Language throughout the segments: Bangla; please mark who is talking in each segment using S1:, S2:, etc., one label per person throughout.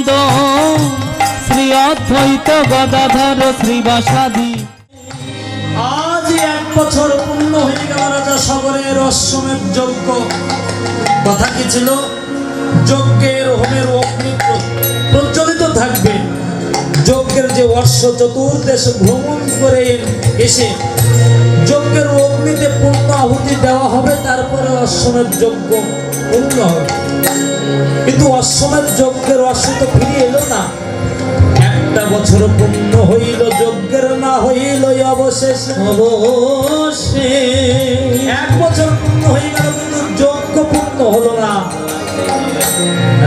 S1: প্রেমানন্দ শ্রী অদ্বৈত গদাধর শ্রীবাসাদি।
S2: আজ 1 বছর পূর্ণ হয়ে গেল রাজা সাগরের অশ্বমেধ যজ্ঞ। কথা কি ছিল? যজ্ঞের হোমের অগ্নি প্রজ্বলিত থাকবে। যজ্ঞের যে বর্ষ চতুর্দেশ ভ্রমণ করে এসে যজ্ঞের অগ্নিতে পূর্ণ আহুতি দেওয়া হবে, তারপরে অশ্বমেধ যজ্ঞ পূর্ণ হবে। কিন্তু অশ্বমেধ যজ্ঞের অশ্ব তো ফিরে এলো না। 1 বছর পূর্ণ হইল যজ্ঞের, না হইল অবশেষে। 1 বছর পূর্ণ হয়ে গেল কিন্তু যজ্ঞ পূর্ণ হলো না।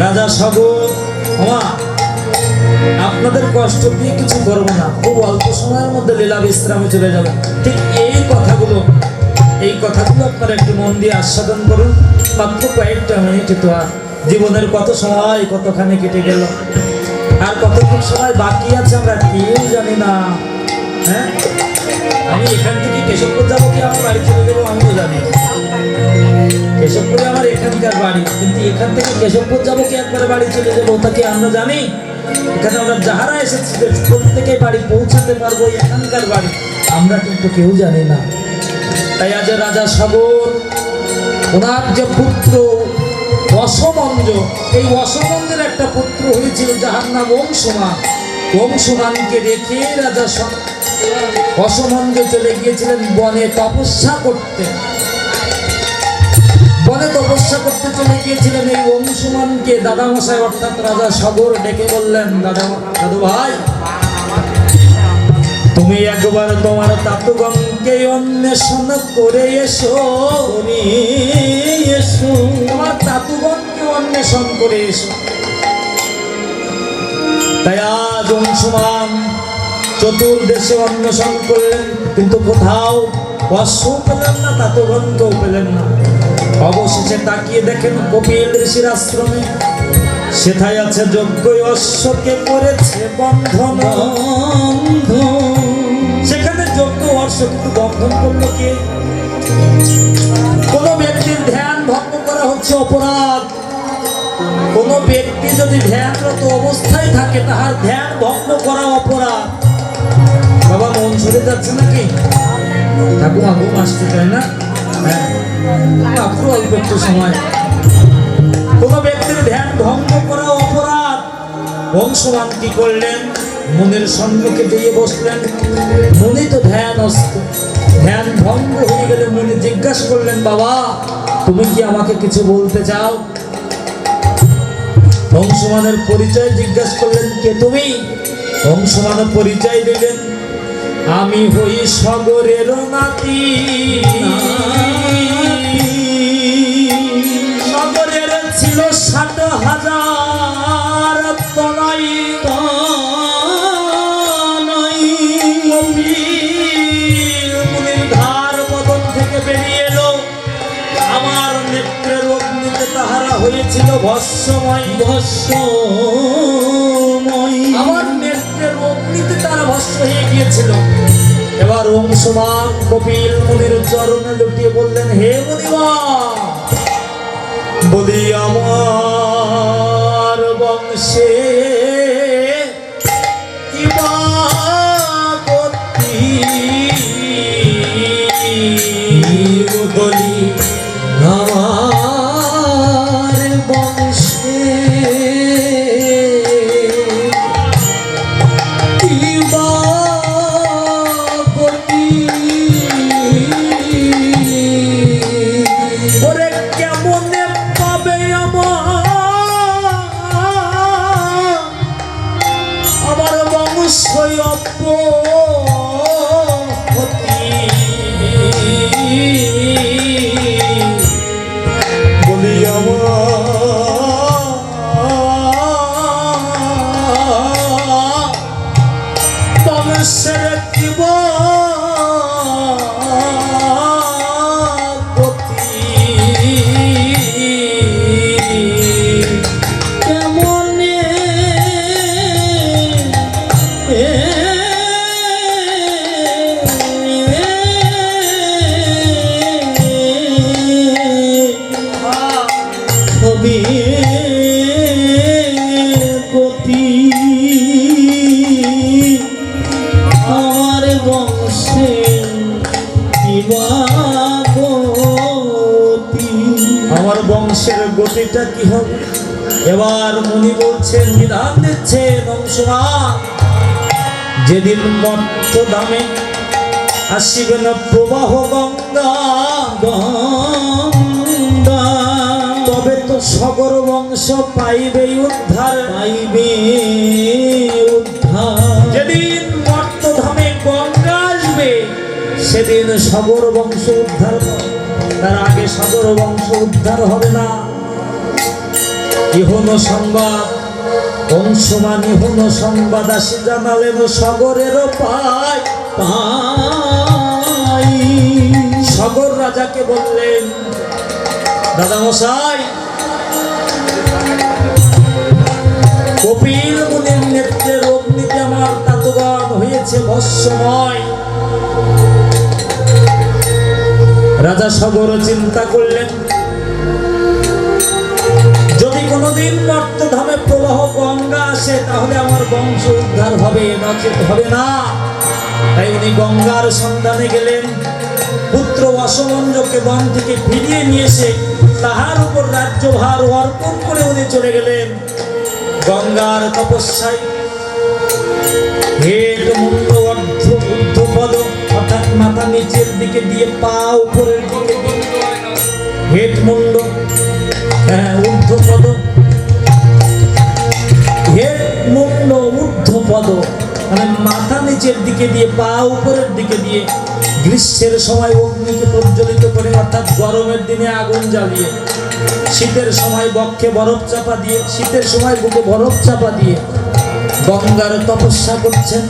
S2: রাজা সাগর, আপনাদের কষ্ট দিয়ে কিছু করবো না, খুব অল্প সময়ের মধ্যে লীলা বিশ্রামে চলে যাবে। ঠিক এই কথাগুলো আপনারা একটু মন দিয়ে আস্বাদন করুন। মাত্র কয়েকটা মিনিট, তো আর জীবনের কত সময় কতখানি কেটে গেল, আর কতক্ষণ সময় বাকি আছে আমরা কেউ জানি না। হ্যাঁ, আমি এখান থেকে কেশবপুর যাবো কি আমার বাড়ি চলে যাবো আমিও জানি। কেশবপুরে আমার এখানকার বাড়ি, কিন্তু এখান থেকে কেশবপুর যাবো কি একবারে বাড়ি চলে যাবো তা কি আমরা জানি? এখানে আমরা যাহারা এসেছি প্রত্যেকে বাড়ি পৌঁছাতে পারবো, এখানকার বাড়ি আমরা কিন্তু কেউ জানি না। তাই আজ রাজা সাগর ওনার যে পুত্র অসমঞ্জ, এই অসমঞ্জের একটা পুত্র হয়েছিল যাহার নাম অংশুমান। অংশুমানকে রেখে রাজা অসমঞ্জ চলে গিয়েছিলেন বনে তপস্যা করতে। বনে তপস্যা করতে চলে গিয়েছিলেন। এই অংশুমানকে দাদামশাই অর্থাৎ রাজা সাগর ডেকে বললেন, দাদু ভাই, তুমি একবার তোমার তাতুগণকে অন্বেষণ করে এসো, তোমার তাতুগণকে অন্বেষণ করে এসো। তাই আজ অংশুমান চতুর্দেশে অন্বেষণ করলেন, কিন্তু কোথাও অশ্ব পেলেন না, তাতুগণকেও পেলেন না। অবশেষে তাকিয়ে দেখেন কপিল ঋষির আশ্রমে সেথায় আছে যজ্ঞ অশ্বকে করেছে বন্ধন। সেখানে যজ্ঞ অশ্ব কিন্তু বন্ধন করলো কে? কোন ব্যক্তির ধ্যান ভঙ্গ করা হচ্ছে অপরাধ। কোন ব্যক্তি যদি ধ্যানরত অবস্থায় থাকে তাহার ধ্যান ভঙ্গ করা অপরাধ। বাবা মন সরে যাচ্ছে নাকি? ঠাকুমা ঘুম আসতে চায় না? হ্যাঁ, মাত্র অল্প একটু সময়। কোন ব্যক্তির ধ্যান ভঙ্গ করা অপরাধ। অংশুমান কি করলেন? মনের সম্মুখে দিয়ে বসলেন। মনে তো ধ্যানস্থ, ধ্যান ভঙ্গ হয়ে গেলে মনে জিজ্ঞাসা করলেন, বাবা তুমি কি আমাকে কিছু বলতে চাও? অংশুমানের পরিচয় জিজ্ঞাসা করলেন, কে তুমি? অংশুমান পরিচয় দিলেন, আমি হই সাগরের নাতি। সাগরের ছিল 60,000 তনয়। মুনির ধার বদন থেকে বেরিয়ে এলো। আমার নেত্রের অগ্নিতে তাহারা হয়েছিল ভস্মময়। আমার নেত্রের অগ্নিতে তারা ভস্ম হয়ে গিয়েছিল। এবার অংশুমান কপিল মুনির চরণে লুটিয়ে বললেন, হে মুনিমা, বলি আমার বংশে কিবা গতি, বলি আমার বংশে কিবা গতি। ওরে কেমনে পাবে আমার বংশ অপহতি। বলি আমার বংশের কিবা গতি। কেমনে
S1: গতি আমার বংশে কিবা গতি।
S2: আমার বংশের গতিটা কি হবে? এবার মুনি বলছেন, বিধান দিচ্ছে বংশমান, যেদিন মর্ত দামে আসিবে না প্রবাহ গঙ্গা,
S1: গঙ্গা
S2: তবে তো সগর বংশ পাইবে উদ্ধার,
S1: পাইবে উদ্ধার।
S2: যেদিন মর্ত ধামে গঙ্গা আসবে সেদিন সগর বংশ উদ্ধার হবে। তার আগে সগর বংশ উদ্ধার হবে না। ইহন সংবাদ বংশমান, ইহন সংবাদ আসি জানালেন সগরেরও পায়।
S1: পাই
S2: সগর রাজাকে বললেন, দাদা মশাই, কপিল মুনির নেত্রে অগ্নিতে আমার তাতগান হয়েছে ভস্মময়। রাজা সগর চিন্তা করলেন, যদি কোনোদিন মর্তধামে প্রবাহ গঙ্গা আসে তাহলে আমার বংশ উদ্ধার হবে, নচেত হবে না। তাই উনি গঙ্গার সন্ধানে গেলেন। পুত্র অসমঞ্জকে বন থেকে ফিরিয়ে নিয়ে এসে তাহার উপর রাজ্যভার অর্পণ করে উনি চলে গেলেন গঙ্গার তপস্যায়। হেড মুন্ড অর্ধ ঊর্ধ্বপদ, অর্থাৎ মাথা নিচের দিকে দিয়ে পা উপরের দিকে দিয়ে, হেড মুন্ড ঊর্ধ্বপদ, হেড মুন্ড ঊর্ধ্বপদ মানে মাথা নিচের দিকে দিয়ে পা উপরের দিকে দিয়ে, গ্রীষ্মের সময় অগ্নিকে প্রজ্বলিত করে, অর্থাৎ গরমের দিনে আগুন জ্বালিয়ে, শীতের সময় বক্ষে বরফ চাপা দিয়ে, শীতের সময় বুকে বরফ চাপা দিয়ে গঙ্গার তপস্যা করছেন।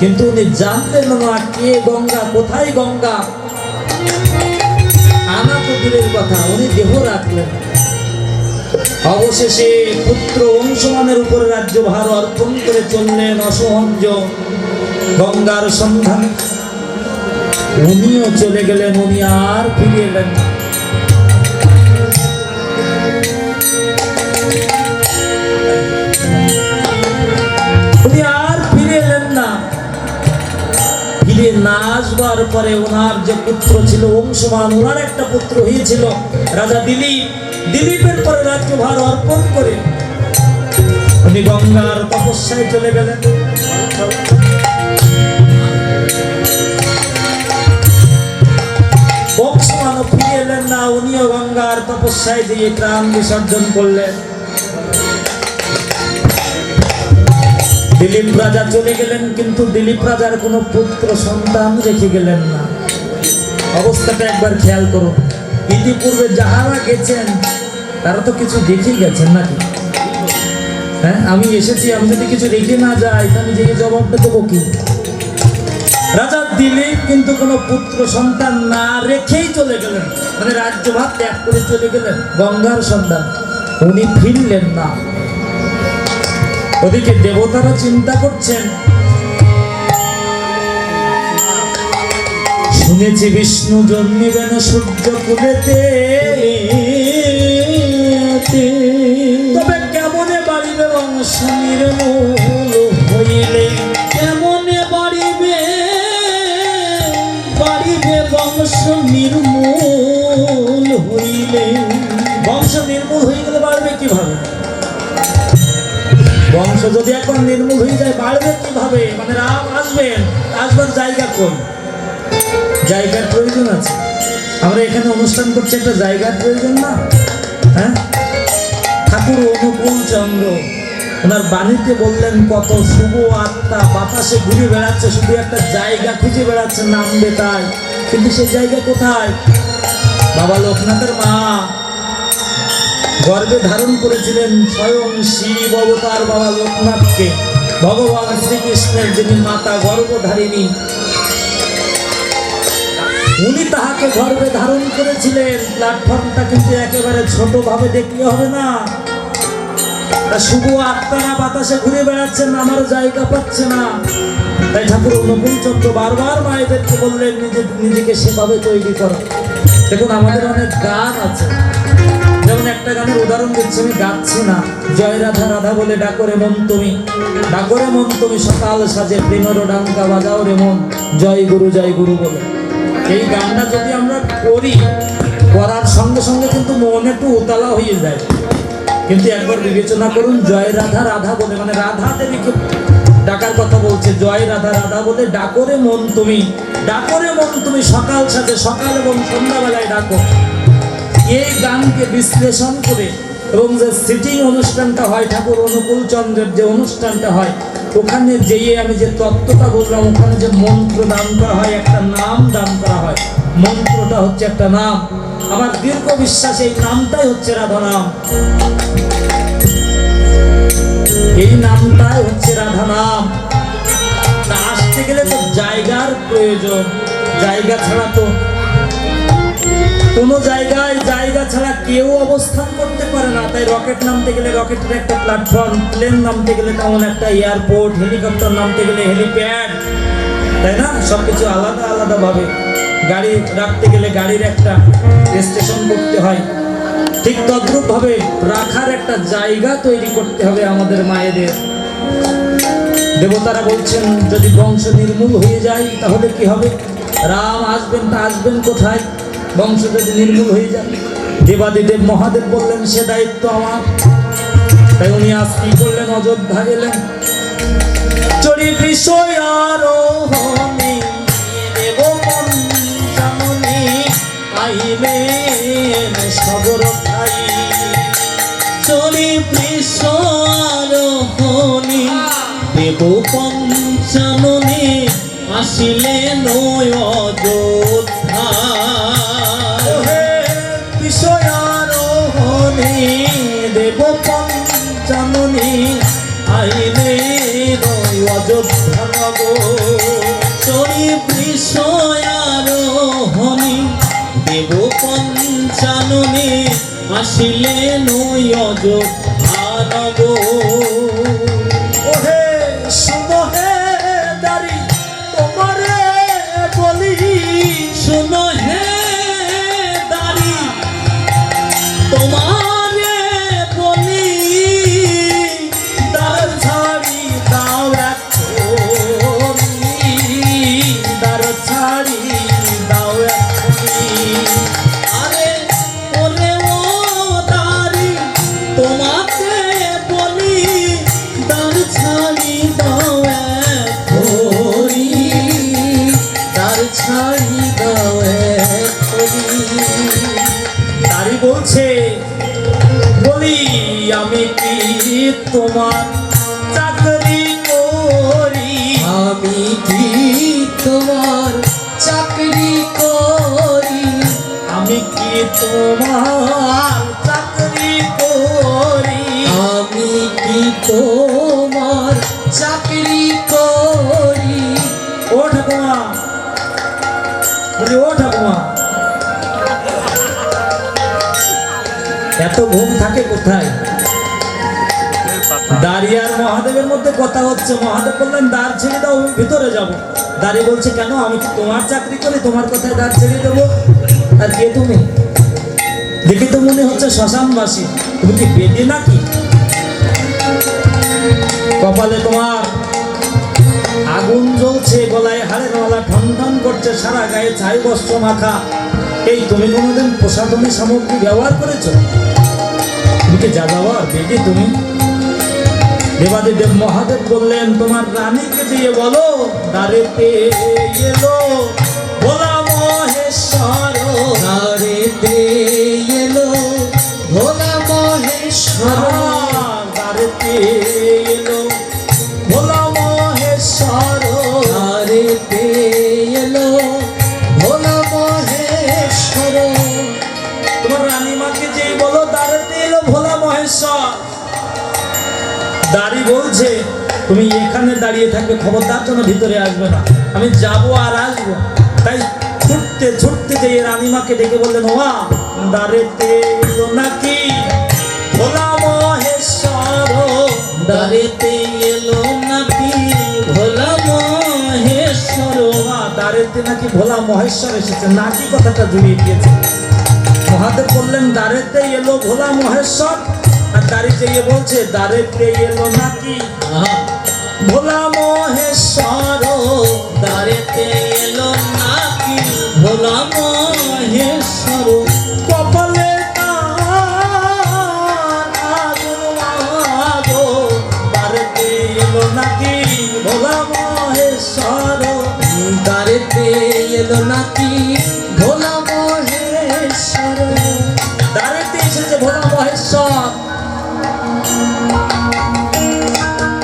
S2: কিন্তু উনি জানলেন না কে গঙ্গা, কোথায় গঙ্গা। আনা তো দূরের কথা, উনি দেহ রাখলেন। অবশেষে পুত্র অংশমানের উপরে রাজ্যভার অর্পণ করে চললেন অসহঞ্জ গঙ্গার সন্ধান। উনিও চলে গেলেন, উনি আর ফিরে এলেন না। উনি আর ফিরে এলেন না। ফিরে না আসবার পরে ওনার যে পুত্র ছিল অংশমান, ওনার একটা পুত্র হয়েছিল রাজা দিলীপ। দিলীপের পরে রাজ্যভার অর্পণ করে উনি গঙ্গার তপস্যায় চলে গেলেন। বংশমানও ফিরে এলেন না, উনিও গঙ্গার তপস্যায় দিয়ে প্রাণ বিসর্জন করলেন। দিলীপ রাজা চলে গেলেন, কিন্তু দিলীপ রাজার কোনো পুত্র সন্তান রেখে গেলেন না। অবস্থাটা একবার খেয়াল করুন। ইতিপূর্বে যাহারা গেছেন তারা তো কিছু দেখে গেছেন নাকি? হ্যাঁ, আমি এসেছি, আমি যদি কিছু রেখে না যাই তাহলে যে জবাবটা দেবো কি? রাজা দিলীপ কিন্তু কোনো পুত্র সন্তান না রেখেই চলে গেলেন, মানে রাজ্যভার ত্যাগ করে চলে গেলেন গঙ্গার সন্ধান। উনি ফিরলেন না। ওদিকে দেবতারা চিন্তা করছেন, শুনেছি বিষ্ণু জন্মিবেন সূর্য কুলেতে, তবে কেমনে বাড়িবে বংশ নির্মূল হইলে,
S1: কেমনে বাড়িবে বংশ নির্মূল হইলে।
S2: বংশ নির্মূল হয়ে গেলে বাড়বে কিভাবে? বংশ যদি এখন নির্মূল হয়ে যায় বাড়বে কিভাবে? মানে রাম আসবেন, আসবার জায়গা কোন? জায়গার প্রয়োজন আছে। আমরা এখানে অনুষ্ঠান করছি, একটা জায়গার প্রয়োজন না? হ্যাঁ, ঠাকুর অনুকূল চন্দ্র ওনার বাণীতে বললেন, কত শুভ আত্মা বাতাসে ঘুরে বেড়াচ্ছে, শুধু একটা জায়গা খুঁজে বেড়াচ্ছে নামবে তাই। কিন্তু সেই জায়গা কোথায়? বাবা লোকনাথের মা গর্ভে ধারণ করেছিলেন স্বয়ং শিব অবতার বাবা লোকনাথকে, ভগবান শ্রীকৃষ্ণের যিনি মাতা গর্ভধারিণী, উনি তাহাকে গর্ভে ধারণ করেছিলেন। প্ল্যাটফর্মটা কিন্তু একেবারে ছোট ভাবে দেখলে হবে না। শুভ আত্মারা বাতাসে ঘুরে বেড়াচ্ছেন, আমার জায়গা পাচ্ছে না। তাই ঠাকুর অনুকূল চন্দ্র বারবার মায়েদেরকে বললেন নিজেকে সেভাবে তৈরি করা। দেখুন, আমাদের অনেক গান আছে, যেমন একটা গানের উদাহরণ দিচ্ছি, আমি গাচ্ছি না, জয় রাধা রাধা বলে ডাকো রে মন তুমি, ডাকো রে মন তুমি সকাল সাজে প্রেমেরও ডাঙ্কা বাজাও রে মন, জয় গুরু বলে। এই গানটা যদি আমরা করি, করার সঙ্গে সঙ্গে কিন্তু মন একটু উতলা হয়ে যায়। কিন্তু একবার বিবেচনা করুন, জয় রাধা রাধা বলে, মানে রাধা দেবীকে ডাকার কথা বলছে, জয় রাধা রাধা বলে ডাকো রে মন তুমি, ডাকো রে মন তুমি সকাল সাথে, সকাল এবং সন্ধ্যাবেলায় ডাকো। এই গানকে বিশ্লেষণ করে এবং যে সিটিং অনুষ্ঠানটা হয়, ঠাকুর অনুকূল চন্দ্রের যে অনুষ্ঠানটা হয়, ওখানে যেয়ে আমি যে তত্ত্বটা বললাম, ওখানে যে মন্ত্র দান করা হয়, একটা নাম দান করা হয়, মন্ত্রটা হচ্ছে একটা নাম। আমার দীর্ঘ বিশ্বাস এই নামটাই হচ্ছে রাধা নাম, এই নামটাই হচ্ছে রাধা নাম। তা আসতে গেলে তো জায়গার প্রয়োজন, জায়গা ছাড়া তো কোনো জায়গা ছাড়া কেউ অবস্থান করতে পারে না। তাই রকেট নামতে গেলে রকেটের একটা প্ল্যাটফর্ম, প্লেন নামতে গেলে তেমন একটা এয়ারপোর্ট, হেলিকপ্টার নামতে গেলে হেলিপ্যাড, তাই না? সবকিছু আলাদা আলাদা ভাবে। গাড়ি রাখতে গেলে গাড়ির একটা স্টেশন করতে হয়, ঠিক তদ্রূপ ভাবে রাখার একটা জায়গা তৈরি করতে হবে আমাদের মায়েদের। দেবতারা বলছেন, যদি বংশ নির্মূল হয়ে যায় তাহলে কি হবে? রাম আসবেন, তা আসবেন কোথায়? বংশ যদি নির্মূল হয়ে যায়। দেবাদিদেব মহাদেব বললেন, সে দায়িত্ব আমার। তাই উনি আজ কি করলেন? অযোধ্যা গেলেন। চড়ি বিষয় আরোহণে দেব পঞ্চাননে আইলেন সগর ঠাই।
S1: চড়ি আরোহণে দেব পঞ্চাননে আসিলেন অযোধ্যা।
S2: বিষয়ারোহণে দেব পঞ্চাননে আইলেন অযোধ্যা নগর।
S1: চড়ি আরোহণে দেব পঞ্চাননে আসিলেন অযোধ্যা নগর।
S2: ওহে শুনো হে দারি তোমারে বলি,
S1: শুনো হে দারি তোমারে বলি,
S2: দ্বার ছাড়ি দাও এক্ষুনি, দ্বার ছাড়ি দাও এক্ষুনি।
S1: আরে ওরে ও দারি তোমাকে বলি, দ্বার ছাড়ি দাও এক্ষুনি, দ্বার ছাড়ি দাও এক্ষুনি।
S2: দারি বলছে, বলি আমি কি তোমার চাকরি করি?
S1: আমি কি তোমার চাকরি করি?
S2: আমি কি তোমার চাকরি করি?
S1: আমি কি তোমার চাকরি করি?
S2: ও ঠাকুমা, বলি ও ঠাকুমা, এত ঘুম থাকে কোথায়? দাঁড়িয়ার মহাদেবের মধ্যে কথা হচ্ছে। মহাদেব বললেন, দ্বার ছেড়ে দাও, আমি ভিতরে যাব। দাঁড়িয়ে বলছে, কেন? আমি কি তোমার চাকরি করি? তোমার কথায় দ্বার ছেড়ে দেবো? আর কে তুমি? দেখে তো মনে হচ্ছে শ্মশানবাসী। তুমি কি বেদে নাকি? কপালে তোমার আগুন জ্বলছে, গলায় হাড়ের মালা ঠন ঠন করছে, সারা গায়ে ছাই বস্ত্র মাখা। এই তুমি কোনোদিন প্রসাধনী সামগ্রী ব্যবহার করেছো? তুমি কি যা যাওয়ার বেদে তুমি? দেবাদিদেব মহাদেব বললেন, তোমার রানীকে দিয়ে বলো, দ্বারেতে এলো ভোলা মহেশ্বর।
S1: দ্বারেতে এলো ভোলা মহেশ্বর।
S2: দ্বারেতে এলো ভোলা মহেশ্বর।
S1: দ্বারেতে এলো ভোলা মহেশ্বর।
S2: তোমার রানীমাকে যেই বলো, দ্বারেতে এলো ভোলা মহেশ্বর। দাঁড়ি বলছে, তুমি এখানে দাঁড়িয়ে থাকবে, খবরদার যেন ভিতরে আসবে না, আমি যাবো আর আসবো। তাই ছুটতে ছুটতে যে রানীমাকে ডেকে বললেন, ওমা দ্বারেতে এলো নাকি ভোলা মহেশ্বর?
S1: দ্বারেতে এলো নাকি ভোলা মহেশ্বর?
S2: দ্বারেতে নাকি ভোলা মহেশ্বর এসেছে, নাকি কথাটা জুড়িয়ে দিয়েছে। মহাদেব বললেন দ্বারেতে এলো ভোলা মহেশ্বর, আর দাঁড়িয়ে যেয়ে বলছে দ্বারেতে এলো নাকি
S1: আহা,
S2: ভোলা মহেশ্বর।
S1: দ্বারেতে এলো নাকি ভোলা মহেশ্বর,
S2: কপালে তার আগুন লাগো, দ্বারেতে এলো নাকি ভোলা মহেশ্বর।
S1: দ্বারেতে এলো নাকি ভোলা মহেশ্বর,
S2: দ্বারেতে এসেছে ভোলা মহেশ্বর।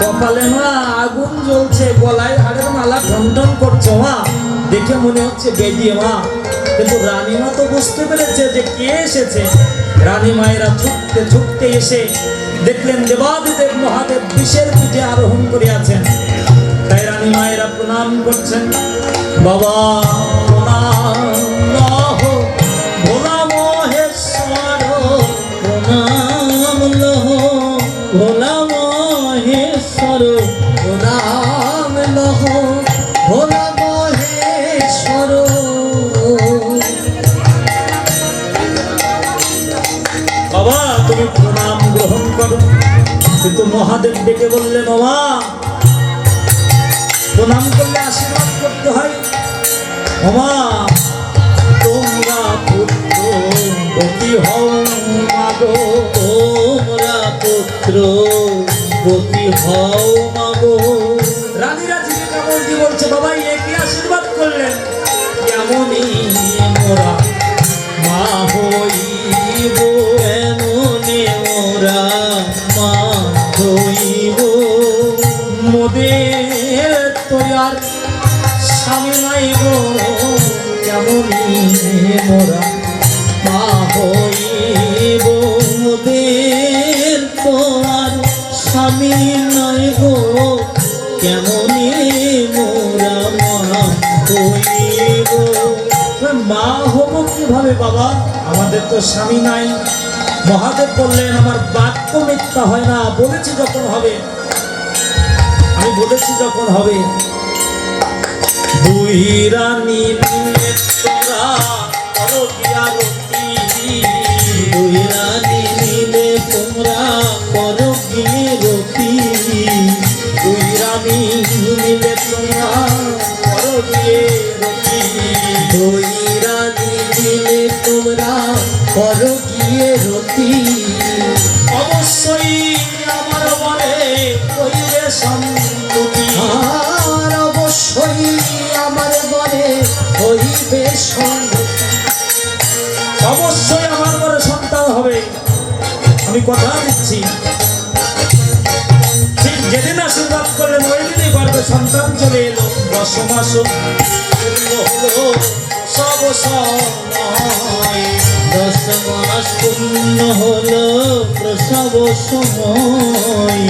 S2: কপালে মা আগুন জ্বলছে, গলায় হাড়ের মালা ঠনঠন করছে মা, দেখে মনে হচ্ছে বেদিয়ে মা। কিন্তু রানীমা তো বুঝতে পেরেছে যে কে এসেছে। রানী মায়েরা ছুটতে ছুটতে এসে দেখলেন দেবাদিদেব মহাদেব বিষের পিঠে আরোহণ করিয়াছেন। তাই রানী মায়েরা প্রণাম করছেন, বাবা প্রণাম লহ ভোলা মহেশ্বর।
S1: প্রণাম লহ ভোলা মহেশ্বর, প্রণাম লহ ভোলা মহেশ্বর।
S2: বাবা তুমি প্রণাম গ্রহণ করো। কিন্তু মহাদেব ডেকে বললেন, বাবা প্রণাম করলে আশীর্বাদ করতে হয়। বাবা তোমরা পুত্র গতি হও মাগো,
S1: তোমরা পুত্র গতি হও মাগো।
S2: রানীরা জিজ্ঞে কামড় বলছে, বাবা একে আশীর্বাদ করলেন।
S1: কেমনই মোরা মা হইব, এমনে মোরা মা হইব।
S2: মোদের তো আর স্বামী নাই গো, কেমনই মোরা
S1: মা হইব, মোদের তো আর স্বামী নাই গো, কেমনে মোরা মা হইব।
S2: মা হবো কিভাবে বাবা, আমাদের তো স্বামী নাই। মহাদেব বললেন, আমার বাক্য মিথ্যা হয় না, বলেছি যখন হবে, আমি বলেছি যখন হবে। দুই রানী মিলে তোরা করো গিয়া রতি,
S1: দুই রানী মিলে তোমরা করো গিয়ে রতি,
S2: দুই রানী মিলে তোমরা করো গিয়ে রতি।
S1: দুই রানী মিলে তোমরা করো গিয়ে রতি।
S2: অবশ্যই আমার বলে কইবে সন্ততি,
S1: আর অবশ্যই আমার বলে হইবে সঙ্গতি।
S2: অবশ্যই আমার বলে সন্তান হবে, আমি কথা দিচ্ছি। ঠিক যেদিন আশীর্বাদ করলেন ওই দিনই গর্ভে সন্তান চলে এলো। 10 মাস পূর্ণ হলো সব সময়,
S1: 10 মাস পূর্ণ হলো প্রসব সময়।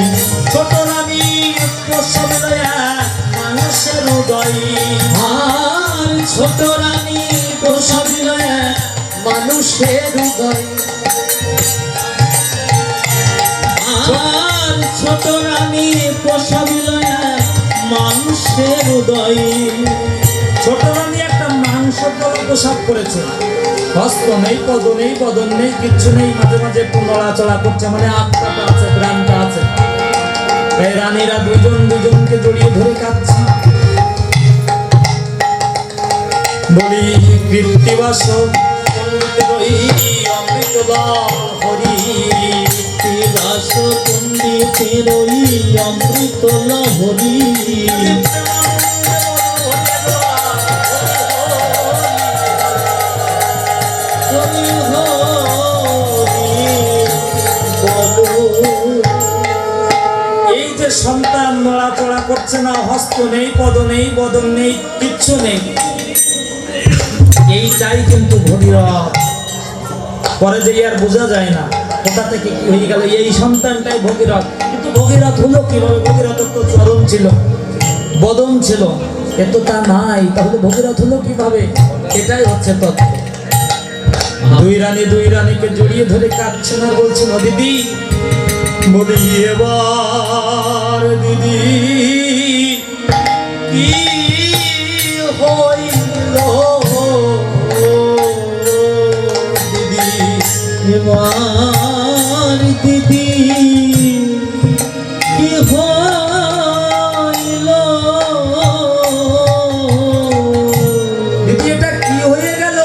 S2: ছোট রানী প্রসব লয়া মানুষের হৃদয়।
S1: আর ছোট রানী প্রসবিল মানুষের হৃদয়, আর ছোট রানী প্রসবিল মানুষের হৃদয়।
S2: ছোট রানী একটা মাংস প্রসাব করেছে, হস্ত নেই, পদ নেই, বদন নেই, কিচ্ছু নেই, মাঝে মাঝে একটু নড়াচড়া করছে, মানে আত্মাটা আছে, প্রাণটা আছে। তাই রানীরা দুজন দুজনকে জড়িয়ে ধরে কাঁদছে। বলি কৃত্তিবাস অমৃত হরি,
S1: রাস পণ্ডিতের ওই অমৃত লহরী। হরি হরি বলো।
S2: এই যে সন্তান নড়াচড়া করছে না, হস্ত নেই, পদ নেই, বদন নেই, কিচ্ছু নেই, এইটাই কিন্তু ভগীরথ। পরে যে আর বোঝা যায় না কোথা থেকে কি হয়ে গেল, এই সন্তানটাই ভগীরথ। কিন্তু ভগীরথ হলো কিভাবে? ভগীরথের তো চরণ ছিল, বদন ছিল, এত তা নাই, তাহলে ভগীরথ হলো কিভাবে? এটাই হচ্ছে তত্ত্ব। দুই রানীকে জড়িয়ে ধরে কাঁদছেন আর বলছেন, ও দিদি, বলি এবার দিদি কি হইল দিদি,
S1: আমার দিদি কি হইল
S2: দিদি এটা কি হয়ে গেল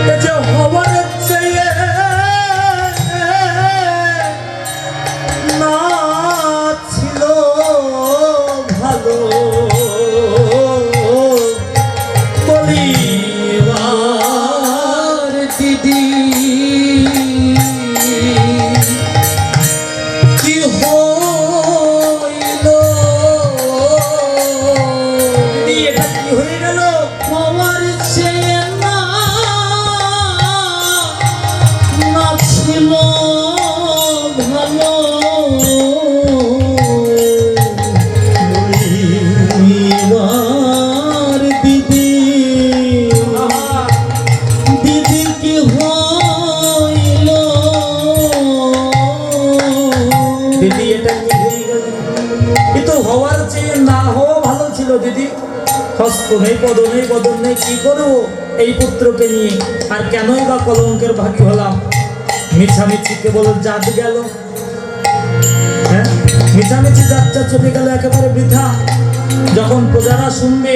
S2: এ যে হওয়ার চেয়ে না ছিল ভালো বলি
S1: আর দিদি কি হইল
S2: দিদি এটা কি হয়ে গেল
S1: আমার সে না না ছিল ভালো এবার দিদি দিদি কি হইল
S2: দিদি এটা কি হয়ে গেল এ তো হওয়ার চেয়ে না হওয়া ভালো ছিল দিদি হস্ত নেই পদ নেই বদন নেই কি করবো এই পুত্রকে নিয়ে আর কেনই বা কলঙ্কের ভাগী হলাম মিছামিছি কেবল জাত গেল হ্যাঁ মিছামিছি যাত্রা চলে গেল একেবারে বৃথা যখন প্রজারা শুনবে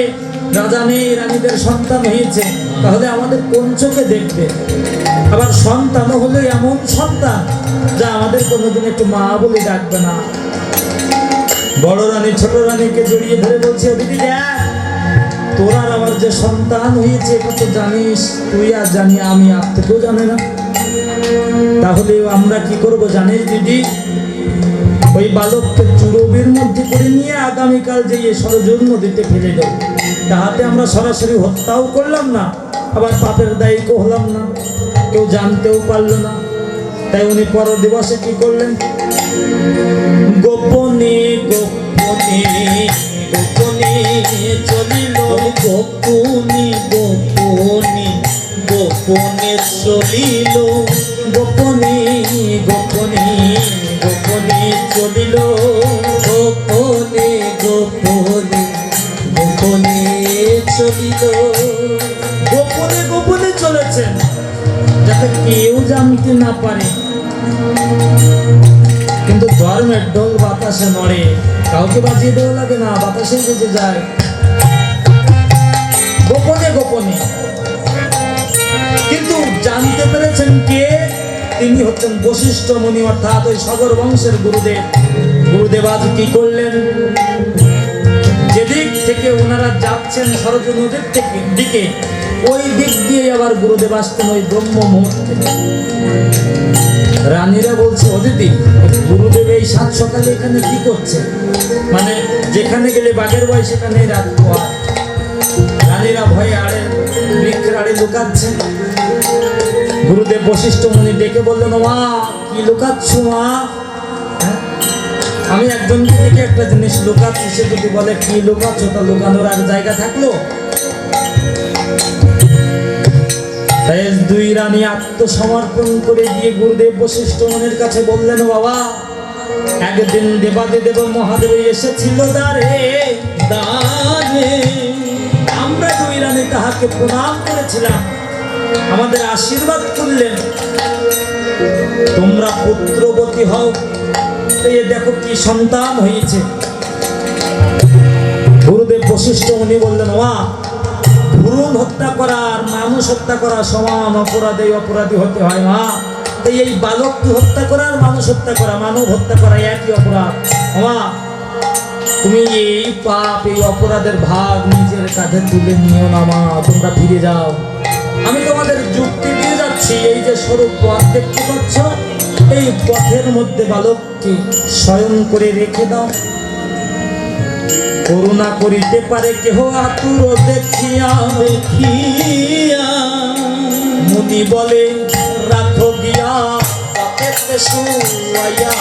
S2: রাজা নেই রানীদের সন্তান হয়েছে তাহলে আমাদের কোন চোখে দেখবে আবার সন্তান হলে এমন সন্তান যা আমাদের কোনোদিন একটু মা বলে ডাকবে না বড় রানী ছোট রানীকে জড়িয়ে ধরে বলছে দিদি দেখ তোর আর আমার যে সন্তান হয়েছে এটা তো জানিস তুই আর জানি আমি আর থেকেও জানে না তাহলে আমরা কি করব জানিস দিদি ওই বালককে চুরবির মধ্যে করে নিয়ে আগামীকাল যে সরজুর নদীতে ফেলে দেব তাহাতে আমরা সরাসরি হত্যাও করলাম না আবার পাপের দায়ীও হলাম না কেউ জানতেও পারলো না তাই উনি পর দিবসে কি করলেন গোপনে গোপনে
S1: গোপনে চলিল গোপনে গোপনে গোপনে চলিল
S2: গোপনে গোপনে গোপনে চলিল
S1: গোপনে গোপনে গোপনে চলিল
S2: গোপনে গোপনে চলেছেন যাতে কেউ জানতে না পারে কিন্তু ধর্মের ঢোল বাতাসে নড়ে কাউকে বাজিয়ে দেওয়া লাগে না বাতাসে বেজে যায় গোপনে গোপনে কিন্তু জানতে পেরেছেন কে তিনি হচ্ছেন বশিষ্ঠ মুনি অর্থাৎ ওই সগর বংশের গুরুদেব গুরুদেব আজ কি করলেন যেদিক থেকে ওনারা যাচ্ছেন সরজু নদীর থেকে দিকে ওই দিক দিয়ে আবার গুরুদেব আসতেন ওই ব্রহ্ম মুহূর্তে রানীরা বলছে ও দিদি গুরুদেব এই সাত সকালে এখানে কি করছে মানে যেখানে গেলে বাঘের ভয় সেখানে রাত পোয়া রানীরা ভয়ে আড়ে বৃক্ষের আড়ে লুকাচ্ছেন গুরুদেব বশিষ্ঠ মুনি ডেকে বললেন মা কি লুকাচ্ছ মা হ্যাঁ? আমি একজন থেকে একটা জিনিস লুকাচ্ছি সে যদি বলে কি লুকাচ্ছ তা লুকানোর আর জায়গা থাকলো তাই দুই রানী আত্মসমর্পণ করে দিয়ে গুরুদেব বশিষ্ঠ মুনির কাছে বললেন বাবা একদিন দেবাদিদেব মহাদেব এসেছিল দ্বারে
S1: দারে
S2: আমরা দুই রানী তাহাকে প্রণাম করেছিলাম আমাদের আশীর্বাদ করলেন তোমরা পুত্রবতী হও এই দেখো কি সন্তান হয়েছে গুরুদেব বশিষ্ঠ মুনি বললেন মা ভ্রূণ হত্যা করা আর মানুষ হত্যা করা সমান অপরাধে অপরাধী হতে হয় মা তাই এই বালককে হত্যা করা আর মানুষ হত্যা করা মানব হত্যা করা একই অপরাধ মা তুমি এই পাপ এই অপরাধের ভাগ নিজের কাঁধে তুলে নিও না মা তোমরা ফিরে যাও আমি তোমাদের যুক্তি দিয়ে যাচ্ছি এই যে স্বরূপ পথ দেখতে পাচ্ছ এই পথের মধ্যে বালককে শয়ন করে রেখে দাও করুণা করিতে পারে কেহ আতুর দেখিয়া
S1: দেখিয়া
S2: মুনি বলে রাখো গিয়া পথেতে শুয়াইয়া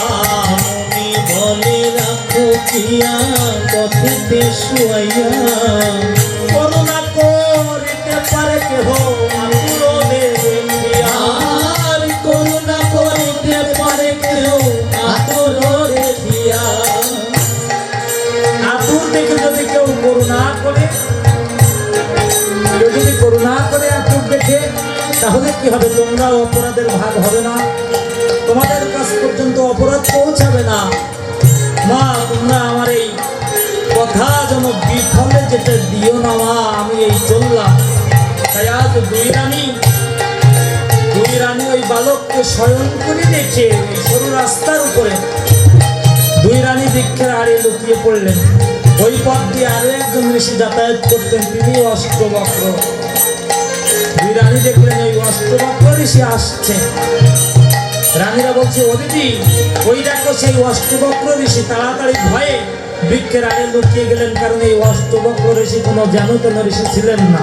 S1: মুনি বলে রাখো গিয়া পথেতে শুয়াইয়া
S2: করুণা করিতে পারে কেহ আতুর দেখিয়া
S1: আর করুণা করিতে পারে কেউ আদর দিয়া
S2: আতুর দেখে যদি কেউ করুণা করে কেউ যদি করুণা করে আতুর দেখে তাহলে কি হবে? তোমরা অপরাধের ভাগ হবে না, তোমাদের কাছ পর্যন্ত অপরাধ পৌঁছাবে না। মা তোমরা আমার এই কথা যেন বিফলে যেতে দিও না মা, আমি এই চললাম। তাই আজ দুই রানী ওই বালককে শয়ন করে রেখে ওই সরু রাস্তার উপরে দুই রানী বৃক্ষের আড়ে লুকিয়ে পড়লেন। ওই পথ দিয়ে আরো একজন ঋষি যাতায়াত করতেন, তিনি অষ্টবক্র। দুই রানী দেখলেন ওই অষ্টবক্র ঋষি আসছে। রানীরা বলছে, ও দিদি ওই দেখো সেই অষ্টবক্র ঋষি। তাড়াতাড়ি ভয়ে বৃক্ষের আড়ে লুকিয়ে গেলেন, কারণ এই অষ্টবক্র ঋষি কোনো জ্ঞানতন ঋষি ছিলেন না।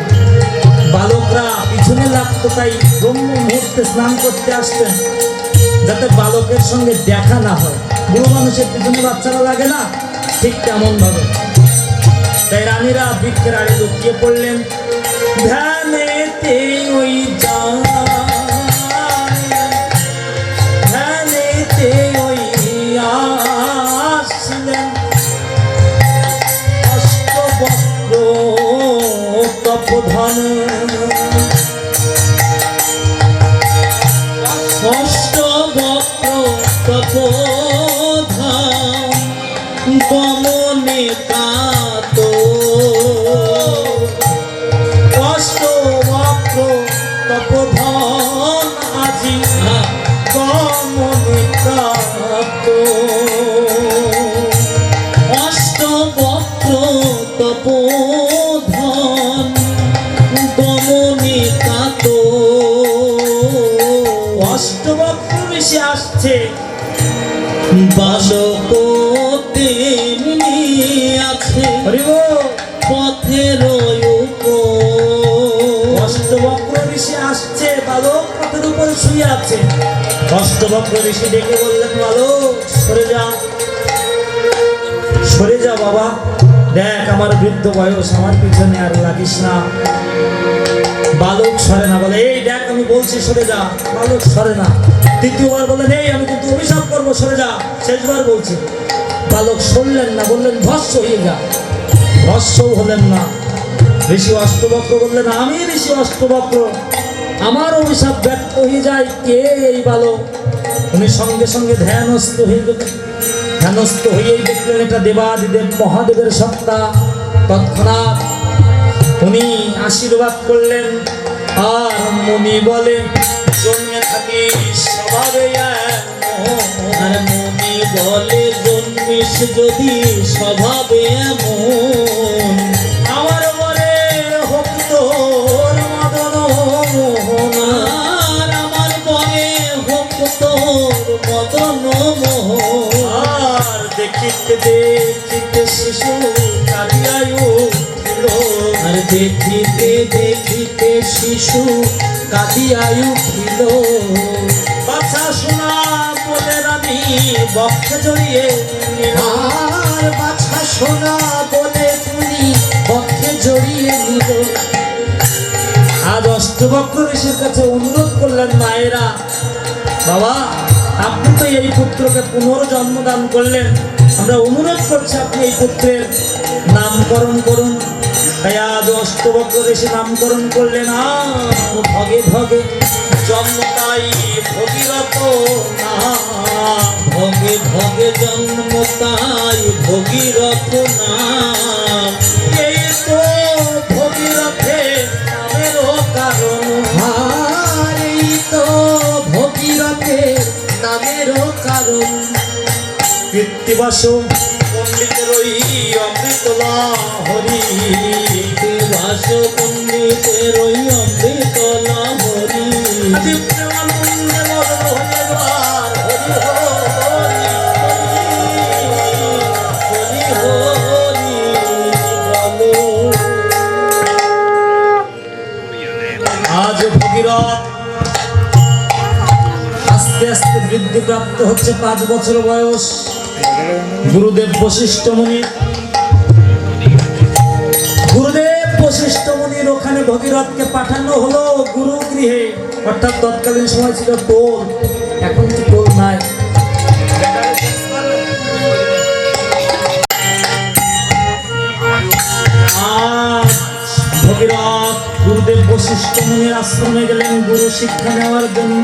S2: বালকরা পিছনে লাগতো, তাই ব্রহ্ম মুহূর্তে স্নান করতে আসতেন, যাতে বালকের সঙ্গে দেখা না হয়। বুড়ো মানুষের পিছনে বাচ্চারা লাগে না, ঠিক তেমন ভাবে। তাই রানীরা বৃক্ষের আড়ে লুকিয়ে পড়লেন। ধ্যানেতে ওই ধ্যানেতে ওই আসলেন অষ্টবক্র তপোধন।
S1: অষ্টবক্র তপোধন গমনে কাত।
S2: অষ্টবক্র তপোধন আজি গমনে কাত।
S1: অষ্টবক্র তপোধন গমনে কাত।
S2: অষ্টবক্র ঋষি আসছে,
S1: বালক তেমনি আছে
S2: হরিব।
S1: পথের
S2: অষ্টবক্র ঋষি আসছে, বালক পথের উপর শুয়ে আছে। অষ্টবক্র ঋষি ডেকে বললেন, বালক সরে যা, সরে যা বাবা, দেখ আমার বৃদ্ধ বয়স, আমার পিছনে আর লাগিস না। বালক সরে না, বলে এই দেখ আমি বলছি সরে যা। বালক সরে না। তৃতীয়বার বললেন, এই আমি কিন্তু অভিশাপ করবো, সরে যা। শেষবার বলছি। বালক শুনলেন না, বললেন ভস্ম হয়ে যা। ভস্ম হলেন না। ঋষি অষ্টবক্র বললেন, আমি ঋষি অষ্টবক্র, আমার অভিশাপ ব্যর্থ হয়ে যায়, কে এই বালক? উনি সঙ্গে সঙ্গে ধ্যানস্থ হয়ে গেলেন। ধ্যানস্থ হয়েই দেখলেন এটা দেবাদিদেব মহাদেবের সত্তা। তৎক্ষণাৎ উনি আশীর্বাদ করলেন। আর মুনি বলে, জন্মে থাকি স্বভাবে
S1: আর মনে বলে জন্মিস যদি স্বভাবে এমন।
S2: আমার মনে হোক তোর মদন মোহন।
S1: আর আমার মনে হোক তোর মদন মোহন।
S2: আর দেখিতে দেখিতে শিশু কাঁদিয়ায় উঠিল।
S1: আর দেখিতে দেখিতে শিশু কাঁদিয়ায় উঠিল।
S2: বাছা শোনা বলে রানী বক্ষে জড়িয়ে নিল।
S1: আর বাছা সোনা বলে তুমি পক্ষে জড়িয়ে নিল।
S2: আজ অষ্টবক্র ঋষির কাছে অনুরোধ করলেন, মায়েরা বাবা আপনি তো এই পুত্রকে পুনর্জন্ম দান করলেন, আমরা অনুরোধ করছি আপনি এই পুত্রের নামকরণ করুন। তাই আজ অষ্টবক্র ঋষি নামকরণ করলেন। ভগে ভগে জন্ম তাই ভগীরথ নাম।
S1: ভগে ভগে জন্ম তাই ভগীরথ নাম।
S2: এই তো ভগীরথে নামেরও কারণ।
S1: আর এই তো ভগীরথে নামেরও কারণ।
S2: কৃত্তিবাস পণ্ডিতের ওই অমৃত লাহরি।
S1: বাস পণ্ডিতের ওই অমৃত লাহরি।
S2: আদি প্রেমানন্দে মগ্ন হয়ে একবার হরি হরি
S1: হরি হরি বলো।
S2: আজ ভগীরথ আস্তে আস্তে বৃদ্ধি প্রাপ্ত হচ্ছে, 5 বছর বয়স। গুরুদেব বশিষ্ঠ মুনির ওখানে ভগীরথকে পাঠানো হলো গুরু গৃহে। অর্থাৎ তৎকালীন সময় ছিল টোল, এখন তো টোল নাই। আজ ভগীরথ গুরুদেব বশিষ্ঠ মুনির আশ্রমে গেলেন গুরু শিক্ষা নেওয়ার জন্য।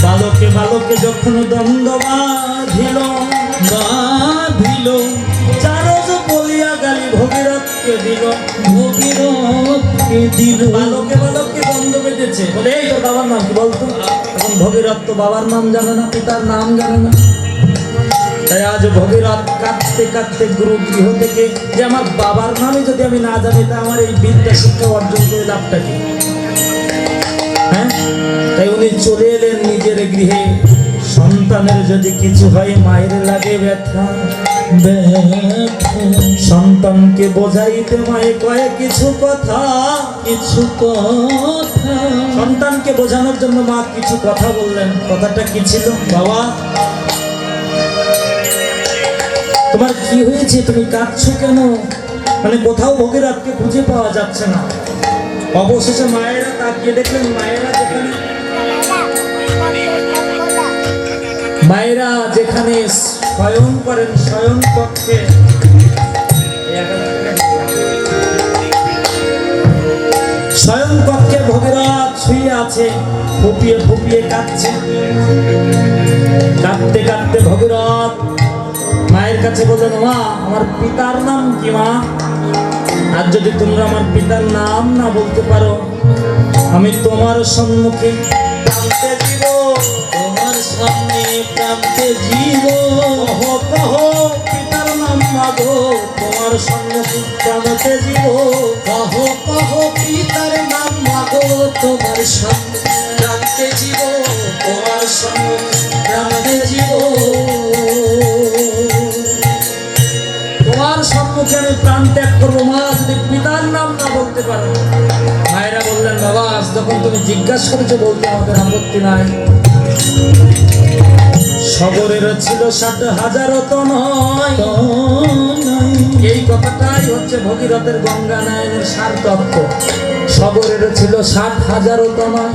S2: বালকে বালকে যখন দ্বন্দ্ব বাঁধিল, চারজ বলিয়া গালি ভগীরথকে দিল। বালকে বালকে দ্বন্দ্ব বেঁধেছে, বলে এই তোর বাবার নাম কি বলতো? এখন ভগীরথ তো বাবার নাম জানে না, পিতার নাম জানে না। তাই আজ ভগীরথ কাঁদতে কাঁদতে গুরু গৃহ থেকে, যে আমার বাবার নামে যদি আমি না জানি তা আমার এই বিদ্যা শিক্ষা অর্জন করে লাভটা কি? হ্যাঁ, তাই উনি চলে এলেন নিজের গৃহে। সন্তানের যদি কিছু হয় মায়ের লাগে ব্যথা, সন্তানকে বোঝাইতে মায়ে কয়ে কিছু কথা। সন্তানকে বোঝানোর জন্য মা কিছু কথা বললেন। কথাটা কি ছিল? বাবা, তোমার কি হয়েছে? তুমি কাঁদছো কেন? মানে কোথাও ভগীরথকে খুঁজে পাওয়া যাচ্ছে না। অবশেষে মায়েরা তাকিয়ে দেখলেন, মায়েরা যেখানে শয়ন করেন, শয়ন কক্ষে ভগীরথ শুয়ে আছে, ফুপিয়ে ফুপিয়ে কাঁদছে। কাঁদতে কাঁদতে ভগীরথ মায়ের কাছে বললেন, মা আমার পিতার নাম কি মা? আর যদি তোমরা আমার পিতার নাম না বলতে পারো, আমি তোমার সম্মুখে প্রান্তে জীব, তোমার সামনে প্রান্তে জীব। কহ পিতার নাম মাগো, তোমার সম্মুখে প্রান্তে জীব।
S1: কহ পিতার নাম মাগো, তোমার সামনে প্রান্তে জীব,
S2: তোমার সম্মুখে
S1: প্রান্তে জীব।
S2: তোমার সম্মুখে আমি প্রাণ ত্যাগ করবো মা, যদি পিতার নাম না বলতে পারো। মায়েরা বললেন, বাবা আজ যখন তুমি জিজ্ঞাসা করেছো বলতে আমাদের আপত্তি নাই। সগরের ছিল 60,000 তো নয়। এই কথাটাই হচ্ছে ভগীরথের গঙ্গা নয়নের সার তত্ত্ব। সগরের ছিল 60,000 তো নয়।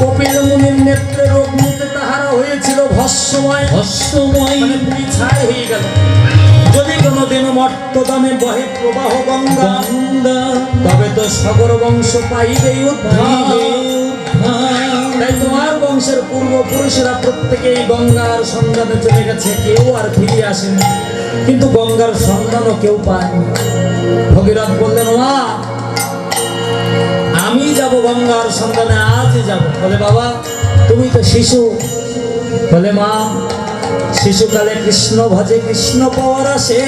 S2: কপিল মুনির নেত্রে রোগ মুতে তাহারা হয়েছিল ভস্মময়। মানে পুরি ছাই হয়ে গেল। যদি কোনোদিন মর্তদামে বহে প্রবাহ গঙ্গা, তবে তো সগর বংশ পাইবে উদ্ধার। তাই তোমার বংশের পূর্বপুরুষেরা প্রত্যেকেই গঙ্গার সন্ধানে চলে গেছে, কেউ আর ফিরে আসেনি। কিন্তু গঙ্গার সন্ধানও কেউ পায়নি। ভগীরথ বললেন, মা আমি যাব গঙ্গার সন্ধানে, আজই যাব। বলে, বাবা তুমি তো শিশু। বলে, মা শিশুকালে কৃষ্ণ ভজে কৃষ্ণ পাওয়ার আসে।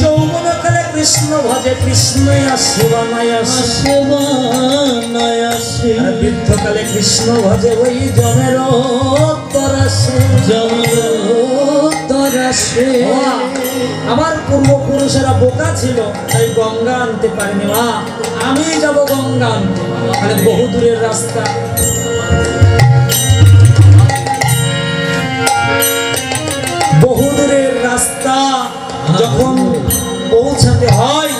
S2: যৌবনকালে কৃষ্ণ ভজে কৃষ্ণ আসে বানায় আসে। বৃদ্ধকালে কৃষ্ণ ভজে ওই জমের তরাসে। আমার পূর্বপুরুষেরা বোকা ছিল, তাই গঙ্গা আনতে পারেনি। মা আমি যাব গঙ্গা আনতে। মানে বহু দূরের রাস্তা। বহুদূরের রাস্তা যখন পৌঁছাতে হয়,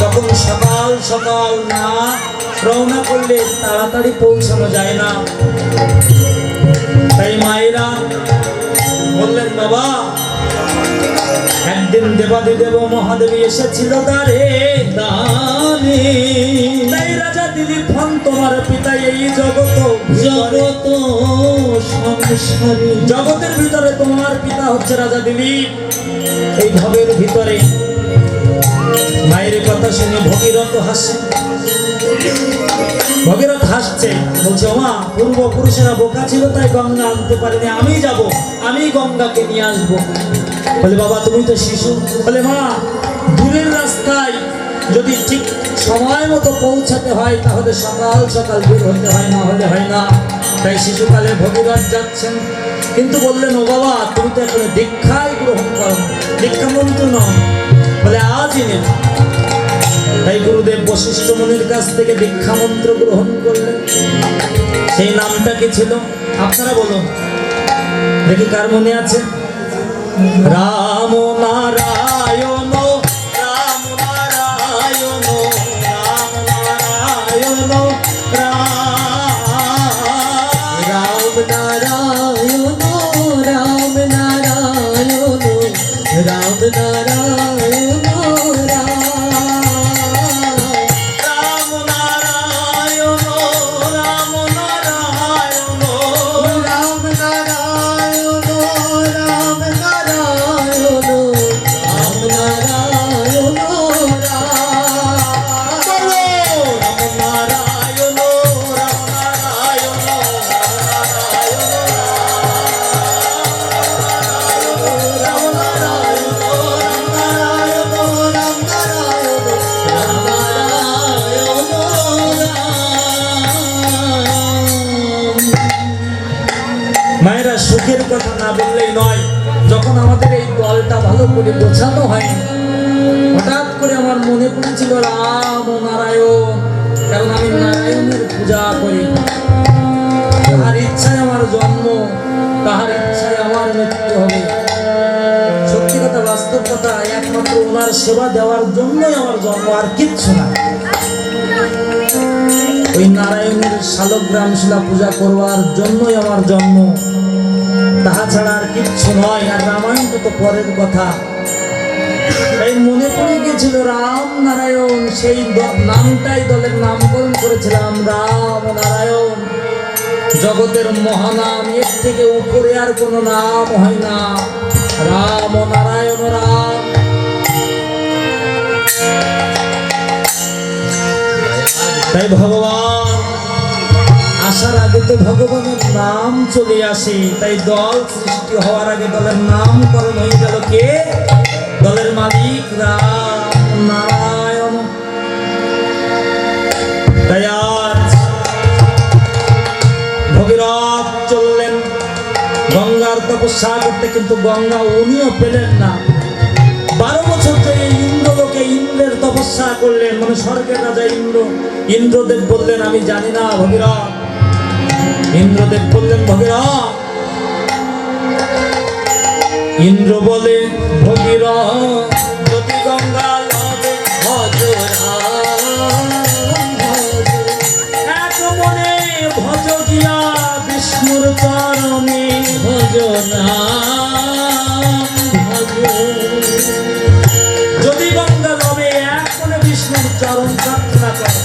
S2: তখন সকাল সকাল না রওনা করলে তাড়াতাড়ি পৌঁছানো যায় না। তাই মায়েরা বললেন, বাবা একদিন দেবাদিদেব মহাদেবী এসেছিল দ্বারে। তাই রাজা দিলীপ হন তোমার পিতা এই জগৎ সংসারী। জগতের ভিতরে তোমার পিতা হচ্ছে রাজা দিলীপ। এই ভবের ভিতরে মায়ের কথা শুনে ভগীরথ হাসে। ভগীরথ হাসছে, বলছে, মা পূর্বপুরুষেরা বোকা ছিল তাই গঙ্গা আনতে পারেনি, আমি যাব, আমি গঙ্গাকে নিয়ে আসবো। বলে, বাবা তুমি তো শিশু। বলে, মা দূরের রাস্তায় যদি ঠিক সময় মতো পৌঁছাতে হয় তাহলে সকাল সকাল বের হতে হয়, না হলে হয় না। তাই শিশুকালে ভগীরথ যাচ্ছেন। কিন্তু বললেন, ও বাবা তুমি তো এখন দীক্ষাই গ্রহণ করো, দীক্ষা মন্ত্র নাও। বলে, আজই নেব। তাই গুরুদেব বশিষ্ঠ মুনির কাছ থেকে দীক্ষা মন্ত্র গ্রহণ করলেন। সেই নামটা কি ছিল আপনারা বলুন দেখি, কার মনে আছে? রাম নারায়ণ, রাম নারায়ণ, রাম নারায়ণ,
S1: রাম নারায়ণ, রাম নারায়ণ, রাম নারায়ণ, রাম।
S2: কথা না বললেই নয়। যখন আমাদের এই দলটা ভালো করে গোছানো হয়নি, হঠাৎ করে আমার মনে পড়েছিল রাম ও নারায়ণ, কারণ আমি নারায়ণের পূজা করি। তাহার ইচ্ছায় আমার জন্ম, তাহার ইচ্ছায় আমার মৃত্যু হবে। সত্যি কথা, বাস্তব কথা, একমাত্র ওনার সেবা দেওয়ার জন্যই আমার জন্ম, আর কিচ্ছু না। ওই নারায়ণের শালগ্রাম শিলা পূজা করবার জন্যই আমার জন্ম, তাহা ছাড়া আর কিচ্ছু নয়। আর রামায়ণ তো পরের কথা। তাই মনে পড়ে গেছিল রাম নারায়ণ, সেই নামটাই দলের নামকরণ করেছিলাম রাম নারায়ণ। জগতের মহানাম, এর থেকে উপরে আর কোনো নাম হয় না। রাম নারায়ণ রাম। তাই ভগবান আসার আগে তো ভগবানের নাম চলে আসে। তাই দল সৃষ্টি হওয়ার আগে দলের নামকরণ হয়ে গেল কে? দলের মালিক রাম নারায়ণ। তাই আজ ভগীরথ চললেন গঙ্গার তপস্যা করতে, কিন্তু গঙ্গা উনিও পেলেন না। 12 বছর ধরে ইন্দ্রলোকে ইন্দ্রের তপস্যা করলেন, মানে স্বর্গের রাজা ইন্দ্র। ইন্দ্রদেব বললেন আমি জানি না ভগীরথ। ইন্দ্রদেব বললেন ভগীরথ। ইন্দ্র বলে ভগীরথ যদি গঙ্গা লবে ভজ এক মনে ভজ গিয়া বিষ্ণুর চরণে ভজ যদি গঙ্গা লবে এক মনে বিষ্ণুর চরণ প্রার্থনা করে।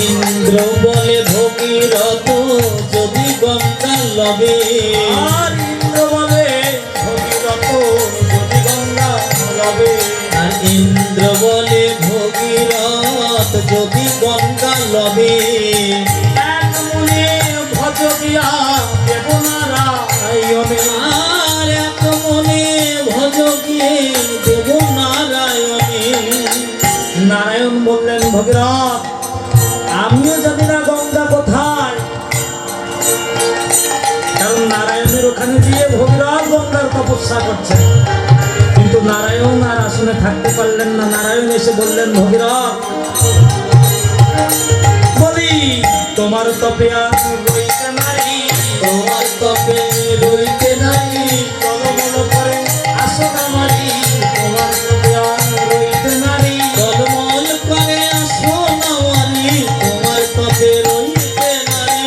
S2: ইন্দ্র বলে ভগীরথ যদি গঙ্গা লবে, আর ইন্দ্র বলে ভগীরথ যদি গঙ্গা লবে, আর ইন্দ্র বলে ভগীরথ যদি গঙ্গা লবে এক মনে ভজ গিয়া দেব নারায়ণে, আর এক মনে ভজ গিয়ে দেব নারায়ণে। নারায়ণ বললেন ভগীরথ আমিও জানি না গঙ্গা কোথায়, কারণ নারায়ণের ওখানে দিয়ে ভগীরথ গঙ্গার তপস্যা করছেন। কিন্তু নারায়ণ আর আসনে থাকতে পারলেন না। নারায়ণ এসে বললেন ভগীরথ বলি তোমার তপে আর রইতে নাই, তোমার তপে রইতে নাই, টলমল করে আসন আমারি, তোমার তপে আর রইতে নাই, টলমল করে আসন আমারি, তোমার তপে রইতে নাই।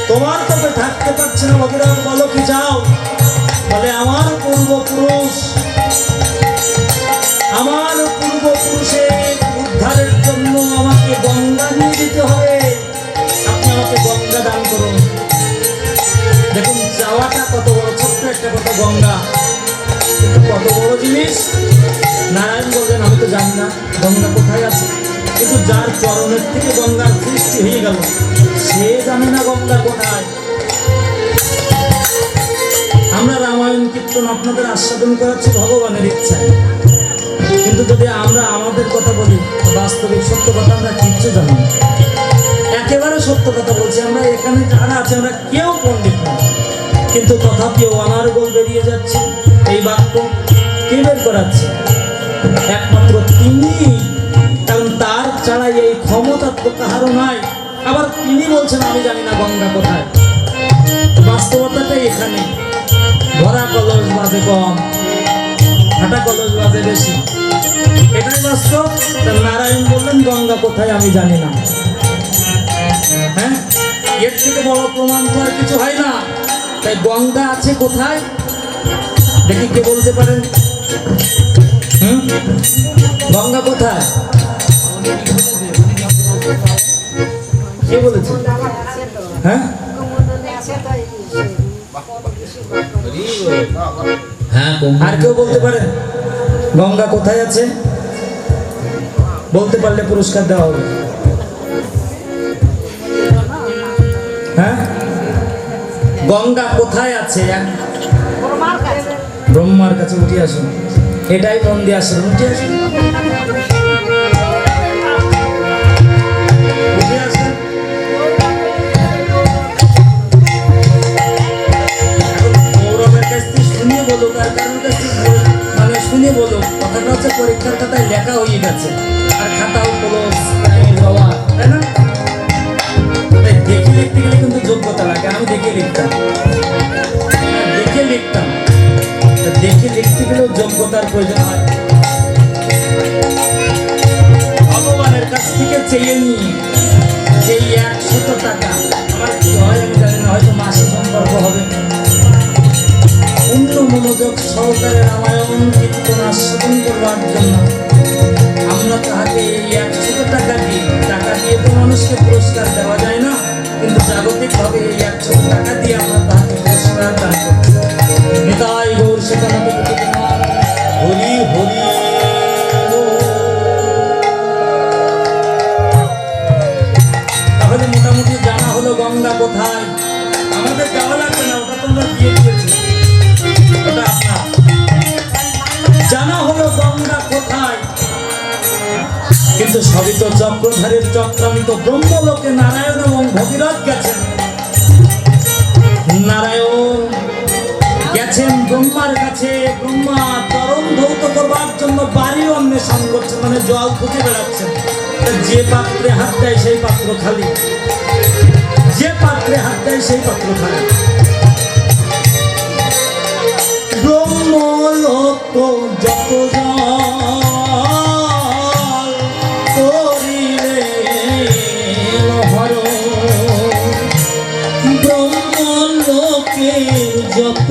S2: তোমার তপে থাকতে পারছে না ভগীরথ, বলো কি যাও? বলে আমার পূর্বপুরুষ, আমার পূর্বপুরুষের উদ্ধারের জন্য আমাকে গঙ্গা নিয়ে যেতে হবে, আপনি আমাকে গঙ্গা দান করুন। দেখুন যাওয়াটা কত বড়, ছোট্ট একটা কথা গঙ্গা, কিন্তু কত বড় জিনিস। নারায়ণ বললেন আমি তো জানি না গঙ্গা কোথায় আছে, কিন্তু যার চরণের থেকে গঙ্গার সৃষ্টি হয়ে গেল সে জানে না গঙ্গা কোথায়। আমরা রামায়ণ কীর্তন আপনাদের আস্বাদন করাচ্ছি ভগবানের ইচ্ছায়, কিন্তু যদি আমরা আমাদের কথা বলি বাস্তবিক সত্য কথা আমরা কিচ্ছু জানি না। একেবারে সত্য কথা বলছি, আমরা এখানে যারা আছে আমরা কেউ পণ্ডিত না, কিন্তু তথাপিও অনার্গল বেরিয়ে যাচ্ছে। এই বাক্য কে বের করাচ্ছে? একমাত্র তিনি, কারণ তার ছাড়া এই ক্ষমতা তো কাহারও নাই। আবার তিনি বলছেন আমি জানি না গঙ্গা কোথায়। বাস্তবতাটা এখানে, ভরা কলস বাজে কম, ফাটা কলস বাজে বেশি, এটাই বাস্তব। নারায়ণ বললেন গঙ্গা কোথায় আমি জানি না। হ্যাঁ, এর থেকে বড় প্রমাণ তো আর কিছু হয় না। তাই গঙ্গা আছে কোথায় দেখি কে বলতে পারেন? গঙ্গা কোথায় কে বলেছে? হ্যাঁ
S3: হ্যাঁ,
S2: আর কেউ বলতে পারেন গঙ্গা কোথায় আছে? বলতে পারলে পুরস্কার দেওয়া হবে। হ্যাঁ, গঙ্গা কোথায় আছে? ব্রহ্মার কাছে। উঠে আসুন, এটাই মন দিয়ে আসুন, উঠে আসুন, উঠে আসুন। লিখতাম। তা দেখে লিখতে গেলেও যোগ্যতার প্রয়োজন হয়। ভগবানের কাছ থেকে চেয়ে নিয়ে এই 100 টাকা আমার কি হয় আমি জানি না, হয়তো মাসে সম্পর্ক হবে, অন্য মনোযোগ সহকারে রামায়ণ কীর্তন আস্বাদন করবার জন্য আমরা তাহাকে এই 100 টাকা দিই। টাকা দিয়ে তো মানুষকে পুরস্কার দেওয়া যায় না, কিন্তু জাগতিকভাবে এই 100 টাকা দিয়ে আমরা তাহাকে পুরস্কার দান করি। নিতাই গৌর সেখানে হরি হরি। তাহলে মোটামুটি জানা হলো গঙ্গা কোথায়। আমাদের যাওয়া লাগবে না, ওটা তোমরা দিয়ে দিয়েছি, ওটা আপনার। জানা হলো গঙ্গা কোথায়, কিন্তু সবই তো চক্রধারের চক্রান্ত। ব্রহ্মলোকে নারায়ণ এবং ভগীরথ গেছেন। নারায়ণ গেছেন ব্রহ্মার কাছে। ব্রহ্মা চরণ ধৌত করবার জন্য বাড়ি অন্বেষণ করছেন, মানে জল খুঁজে বেড়াচ্ছেন। যে পাত্রে হাত দেয় সেই পাত্র খালি, যে পাত্রে হাত দেয় সেই পাত্র খালি। ব্রহ্মলোক যত জল করিলে হর, ব্রহ্মলোকের যত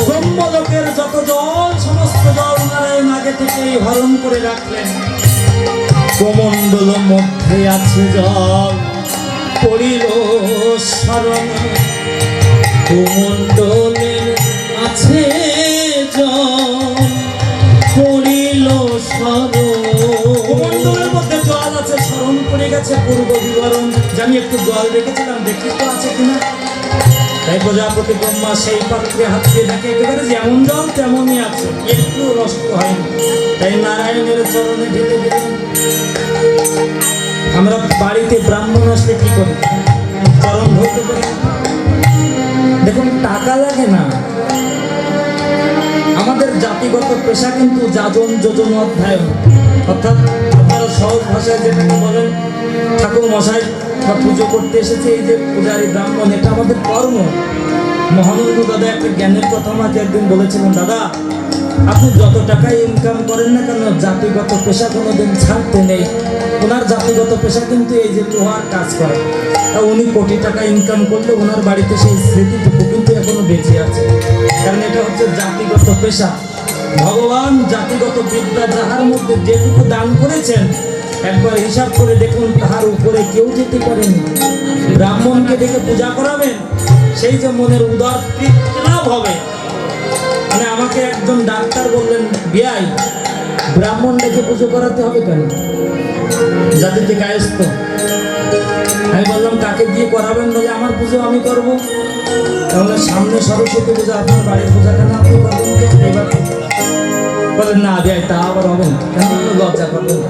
S2: ব্রহ্মলোকের যত জল, সমস্ত জল নারায়ণ আগে থেকেই হরণ করে রাখলেন। কমণ্ডল মধ্যে আছে জল, পড়িল শরণ। কমণ্ডলের আছে জল, পড়িল শরণ। কমণ্ডলের মধ্যে জল আছে, স্মরণ করে গেছে পূর্ব বিবরণ, যে আমি একটু জল রেখেছিলাম, দেখি তো আছে কিনা। তাই প্রজাপতি ব্রহ্মা সেই পাত্রে হাত দিয়ে দেখে একেবারে যেমন জল তেমনই আছে, একটু নষ্ট হয়নি। তাই নারায়ণের চরণে ঢেলে দিলেন। আমরা বাড়িতে ব্রাহ্মণ আসলে কি করি? চরণ ধরতে পারি। দেখুন, টাকা লাগে না। আমাদের জাতিগত পেশা কিন্তু যাজন যোজন অধ্যায়ন, অর্থাৎ আপনারা সহজ ভাষায় যেটাকে বলেন ঠাকুর মশাই বা পুজো করতে এসেছে, এই যে পূজারী ব্রাহ্মণ, এটা আমাদের কর্ম। মহানন্দ দাদা একটা জ্ঞানের কথা আমাকে একদিন বলেছিলেন, দাদা আপনি যত টাকাই ইনকাম করেন না কেন, জাতিগত পেশা কোনোদিন ছাড়তে নেই। ওনার জাতিগত পেশা কিন্তু এই যে লোহার কাজ করে। তা উনি কোটি টাকা ইনকাম করলে ওনার বাড়িতে সেই স্মৃতিটুকু কিন্তু এখনো বেঁচে আছে, কারণ এটা হচ্ছে জাতিগত পেশা। ভগবান জাতিগত বিদ্যা যাহার মধ্যে যেটুকু দান করেছেন, একবার হিসাব করে দেখুন তাহার উপরে কেউ যেতে পারেনি। ব্রাহ্মণকে ডেকে পূজা করাবেন, সেই যে মনের উদার লাভ হবে। মানে আমাকে একজন ডাক্তার বললেন, বিয়াই ব্রাহ্মণ ডেকে পুজো করাতে হবে কেন, জাতিতে কায়স্থ। আমি বললাম কাকে দিয়ে করাবেন? বলে আমার পুজো আমি করবো। তাহলে সামনে সরস্বতী পূজা, আপনার বাড়ির পূজা কেন আপনি করবেন? এবার বলেন না বিয়াই, তা আবার হবে না, কেন লজ্জা করবেন?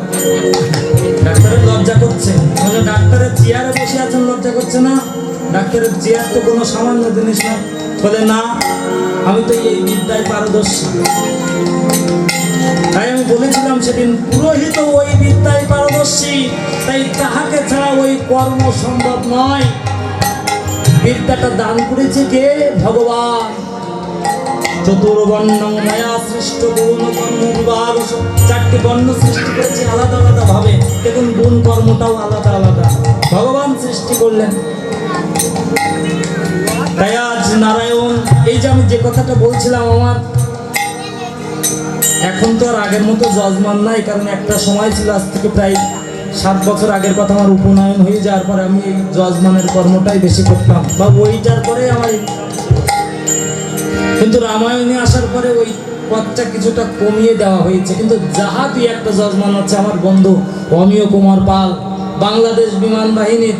S2: ডাক্তারের লজ্জা করছে। বলে ডাক্তারের চেয়ারে বসে আছেন, লজ্জা করছে না? ডাক্তারের চেয়ার তো কোনো সামান্য জিনিস না। বলে না, আমি তো এই বিদ্যায় পারদর্শী। তাই আমি বলেছিলাম সেদিন, পুরোহিত ওই বিদ্যায় পারদর্শী, তাই তাহাকে ছাড়া ওই কর্ম সম্ভব নয়। বিদ্যাটা দান করেছে কে? ভগবান। চতুর্বর্ণ মায়া সৃষ্ট গুণ কর্ম বিভাগ, 4টি বর্ণ সৃষ্টি করেছে আলাদা আলাদা ভাবে। দেখুন গুণ কর্মটাও আলাদা আলাদা ভগবান সৃষ্টি করলেন। তাই আজ নারায়ণ, এই যে আমি যে কথাটা বলছিলাম, আমার এখন তো আর আগের মতো যজমান নাই, কারণ একটা সময় ছিল, আজ থেকে প্রায় 7 বছর আগের কথা, আমার উপনয়ন হয়ে যাওয়ার পরে আমি এই যজমানের কর্মটাই বেশি করতাম, বা ওইটার পরে আমার। কিন্তু রামায়ণে আসার পরে ওই পথটা কিছুটা কমিয়ে দেওয়া হয়েছে। কিন্তু যাহা দুই একটা যজমান হচ্ছে আমার বন্ধু অমিয় কুমার পাল, বাংলাদেশ বিমান বাহিনীর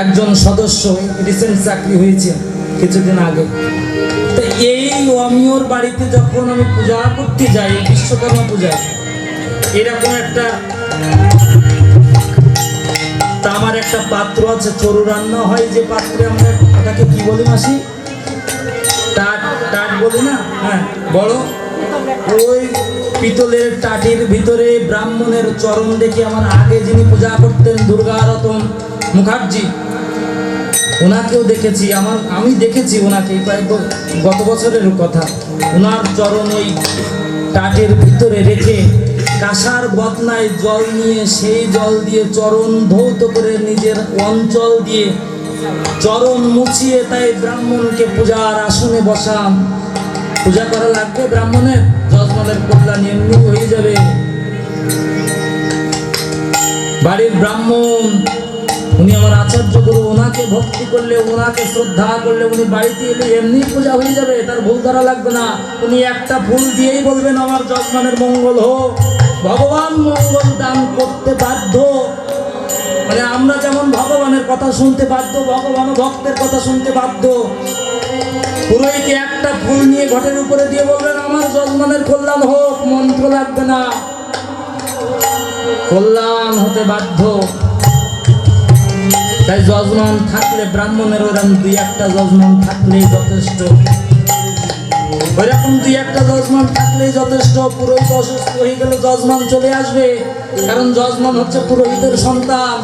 S2: একজন সদস্য, রিসেন্ট চাকরি হয়েছে কিছুদিন আগে। তো এই অমিয়র বাড়িতে যখন আমি পূজা করতে যাই, বিশ্বকর্মা পূজায়, এরকম একটা তামার একটা পাত্র আছে, চরু রান্না হয় যে পাত্রে, আমরা ওটাকে কি বলি মাসি? টাট টাট বলি না? হ্যাঁ, বড় ওই পিতলের টাটির ভিতরে ব্রাহ্মণের চরণ দেখে আমার আগে যিনি পূজা করতেন দুর্গারতন মুখার্জি, ওনাকেও দেখেছি, আমি দেখেছি ওনাকে গত বছরের কথা। ওনার চরণ ওই টাটির ভিতরে রেখে কাঁসার বদনায় জল নিয়ে সেই জল দিয়ে চরণ ধৌত করে নিজের অঞ্চল দিয়ে চরণ মুছিয়ে তাই ব্রাহ্মণকে পূজার আসনে বসান। পূজা করা লাগবে ব্রাহ্মণের, যজমানের কল্যাণ এমনি হয়ে যাবে। বাড়ির ব্রাহ্মণ উনি আমার আচার্য গুরু, ওনাকে ভক্তি করলে, ওনাকে শ্রদ্ধা করলে, উনি বাড়িতে এলে এমনি পূজা হয়ে যাবে, তার ভুল ধরা লাগবে না। উনি একটা ফুল দিয়েই বলবেন আমার যজমানের মঙ্গল হোক। ভগবান মঙ্গল দান করতে বাধ্য, মানে আমরা যেমন ভগবানের কথা শুনতে বাধ্য, ভগবান ভক্তের কথা শুনতে বাধ্য। পুরোহিত একটা ফুল নিয়ে ঘটের উপরে দিয়ে বলবেন আমার যজমানের কল্যাণ হোক, মন্ত্র লাগবে না, কল্যাণ হতে বাধ্য। তাই যজমান থাকলে ব্রাহ্মণের ওরকম দুই একটা যজমান থাকলেই যথেষ্ট, ওইরকম দুই একটা যজমান থাকলেই যথেষ্ট। পুরোহিত অসুস্থ হয়ে গেলে যজমান চলে আসবে, কারণ যজমান হচ্ছে পুরোহিতের সন্তান।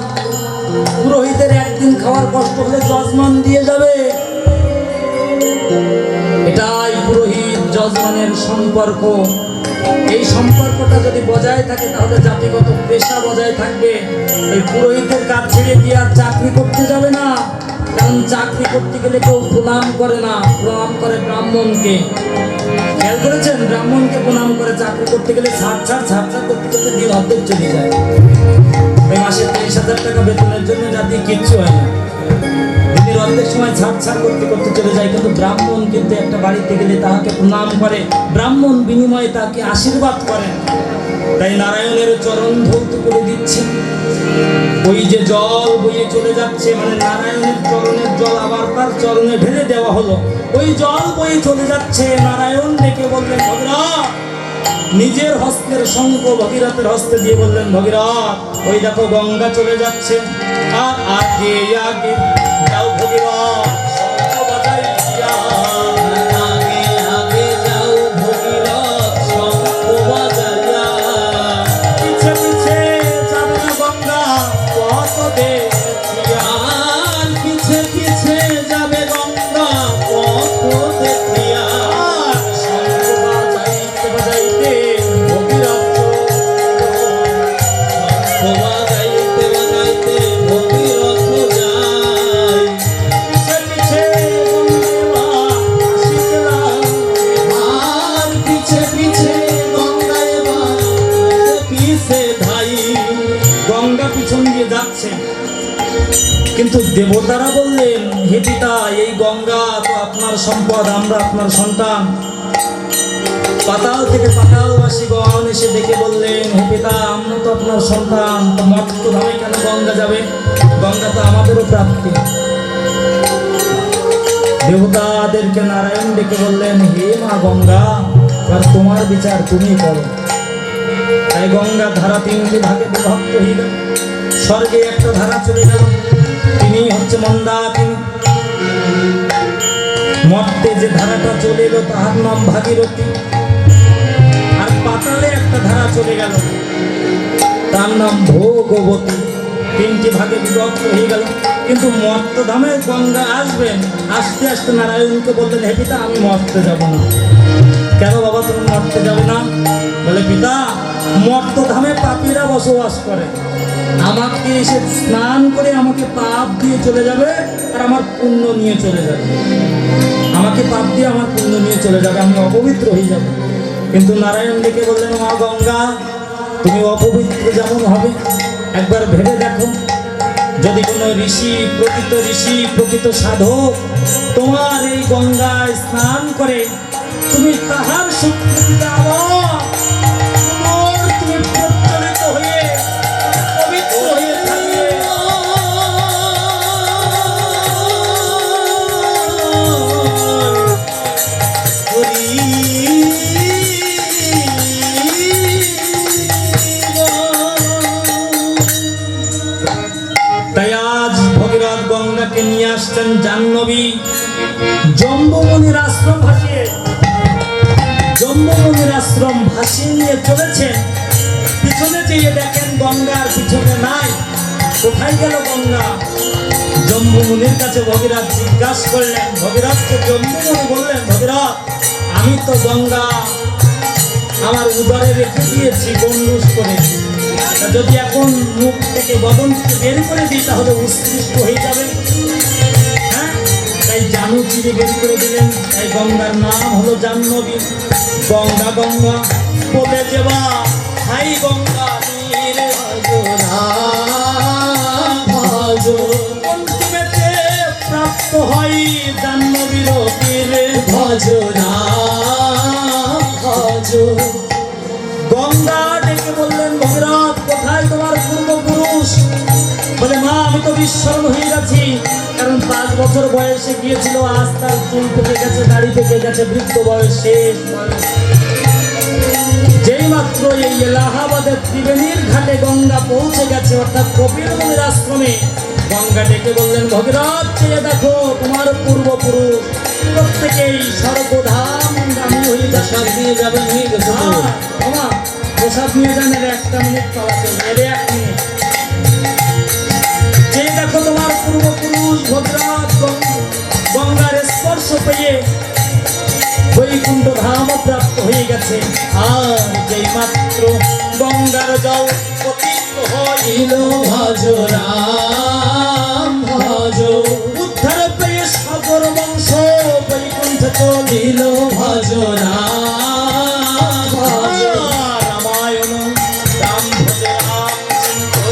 S2: পুরোহিতের একদিন খাওয়ার কষ্ট হলে যজমান দিয়ে যাবে। এটাই পুরোহিত যজমানের সম্পর্ক। এই সম্পর্কটা যদি বজায় থাকে তাহলে জাতিগত পেশা বজায় থাকবে। এই পুরোহিতের কাজ ছেড়ে দিয়ে আর চাকরি করতে যাবে না, কারণ চাকরি করতে গেলে কেউ প্রণাম করে না, প্রণাম করে ব্রাহ্মণকে। খেয়াল করেছেন, ব্রাহ্মণকে প্রণাম করে চাকরি করতে গেলে ছাড় করতে করতে দিন অর্ধেক চলে যায়। ওই মাসে 30,000 টাকা বেতনের জন্য জাতি কিচ্ছু হয় না, দিনের অর্ধেক সময় ছাড় করতে করতে চলে যায়। কিন্তু ব্রাহ্মণ কিন্তু একটা বাড়িতে গেলে তাহাকে প্রণাম করে, ব্রাহ্মণ বিনিময়ে তাকে আশীর্বাদ করে। তাই নারায়ণের চরণ ধৌত করে দিচ্ছে। ওই যে জল বয়ে চলে যাচ্ছে, মানে নারায়ণের চরণের জল আবার তার চরণে ঢেলে দেওয়া হলো। ওই জল বয়ে চলে যাচ্ছে, নারায়ণ ডেকে বললেন ভগীরথ, নিজের হস্তের শঙ্খ ভগীরথের হস্তে দিয়ে বললেন ভগীরথ ওই দেখো গঙ্গা চলে যাচ্ছে, আর আগে আগে যাও ভগীরথ, শঙ্খ বাজাইয়া আগে আগে যাও ভগীরথ, শঙ্খ বাজাইয়া। পিছে পিছে যাবে না গঙ্গা পথ দেখিয়া, আর পিছে পিছে যাবে গঙ্গা পথ দেখিয়া। শঙ্খ বাজাইতে বাজাইতে ভগীরথ, শঙ্খ বাজাইতে বাজাইতে ভগীরথ যায়। পিছে পিছে গঙ্গা আসিতে লাগে, আর পিছে পিছে গঙ্গা এবার পিছে ধাই। গঙ্গা পিছন দিয়ে যাচ্ছে, কিন্তু দেবতারা বললেন হে পিতা, এই গঙ্গা তো আপনার সম্পদ, আমরা আপনার সন্তান। পাতাল থেকে পাতালবাসী গণ এসে ডেকে বললেন হে পিতা, আমরা তো আপনার সন্তান, তো মর্তধামে কেন গঙ্গা যাবে? গঙ্গা তো আমাদেরও প্রাপ্তি। দেবতাদেরকে নারায়ণ ডেকে বললেন হে মা গঙ্গা, এবার তোমার বিচার তুমি করো। তাই গঙ্গা ধারা 3টি ভাগে বিভক্ত হয়ে গেল। স্বর্গে একটা ধারা চলে গেল, তিনি হচ্ছে মন্দাকিনী। মর্তে যে ধারাটা চলে এলো তাহার নাম ভাগীরথী। আর পাতালে একটা ধারা চলে গেল, তার নাম ভোগবতী। 3টি ভাগে বিভক্ত হয়ে গেল। কিন্তু মর্তধামে গঙ্গা আসবেন, আস্তে আস্তে নারায়ণকে বললেন হে পিতা, আমি মর্তে যাব না। কেন বাবা তুমি মর্তে যাবে না? বলে পিতা, মর্তধামে পাপীরা বসবাস করে, আমাকে এসে স্নান করে আমাকে পাপ দিয়ে চলে যাবে আর আমার পুণ্য নিয়ে চলে যাবে। আমাকে পাপ দিয়ে আমার পুণ্য নিয়ে চলে যাবে, আমি অপবিত্র হয়ে যাব। কিন্তু নারায়ণ ডেকে বললেন মা গঙ্গা, তুমি অপবিত্র যেমন হবে একবার ভেবে দেখো, যদি কোনো ঋষি, প্রকৃত সাধক তোমার এই গঙ্গায় স্নান করে, তুমি তাহার শক্তিতে আবার তুমি প্রজ্বলিত হয়ে পবিত্র হয়ে থাকবে। তাই আজ ভগীরথ গঙ্গাকে নিয়ে আসছেন জাহ্নবী জম্বুমুনির আশ্রম ভাসিয়ে। জম্বুমুনির আশ্রম আশ্রম ভাসিয়ে নিয়ে চলেছেন, পিছনে যেয়ে দেখেন গঙ্গার পিছনে নাই। কোথায় গেল গঙ্গা? জম্বু মুনির কাছে ভগীরথ জিজ্ঞাসা করলেন। ভগীরথকে জম্বু মুনি বললেন, ভগীরথ, আমি তো গঙ্গা আমার উদরে রেখে দিয়েছি গণ্ডুষ করে। তা যদি এখন মুখ থেকে বদন থেকে বের করে দিই তাহলে উৎকৃষ্ট হয়ে যাবে। হ্যাঁ, তাই জানু চিরে বের করে দিলেন। তাই গঙ্গার নাম হলো জাহ্নবী। গঙ্গা গঙ্গা বলে যেবা হাই গঙ্গা নীর
S1: ভজ
S2: অন্তিমেতে প্রাপ্ত হয় জাহ্নবীর তীরে।
S1: ভজ ভজ
S2: গঙ্গা ডেকে বললেন, ভগীরথ, কোথায় তোমার পূর্বপুরুষ? বলে, মা, আমি তো বিস্মরণ হয়ে গেছি, কারণ 5 বছর বয়সে গিয়েছিল, আজ তার চুল পেকে গেছে, দাড়ি পেকে গেছে, বৃদ্ধ বয়স, শেষ বয়স। যেই মাত্র এই এলাহাবাদের ত্রিবেণীর ঘাটে গঙ্গা পৌঁছে গেছে, অর্থাৎ কপিল মুনির আশ্রমে, গঙ্গা ডেকে বললেন, ভগীরথ, চেয়ে দেখো তোমার পূর্বপুরুষ প্রত্যেকেই স্বর্গধামগামী হয়ে
S1: প্রসাদ নিয়ে যাবেন, হয়ে গেছে তো।
S2: প্রসাদ নিয়ে যান, এর 1 মিনিট পাওয়া চলবে, এর 1 মিনিট। যে দেখো তোমার পূর্বপুরুষ ভগীরথ গঙ্গার স্পর্শ পেয়ে বৈকুণ্ঠ ধাম প্রাপ্ত হয়ে গেছে। আর যেই মাত্র গঙ্গার জল পতিত হইল,
S1: ভজ রাম ভজ
S2: উদ্ধার পেয়ে সাগর বংশ বৈকুণ্ঠ চলিল।
S1: ভজ রাম ভজ
S2: রামায়ণ রাম ভজ রাম সিন্ধু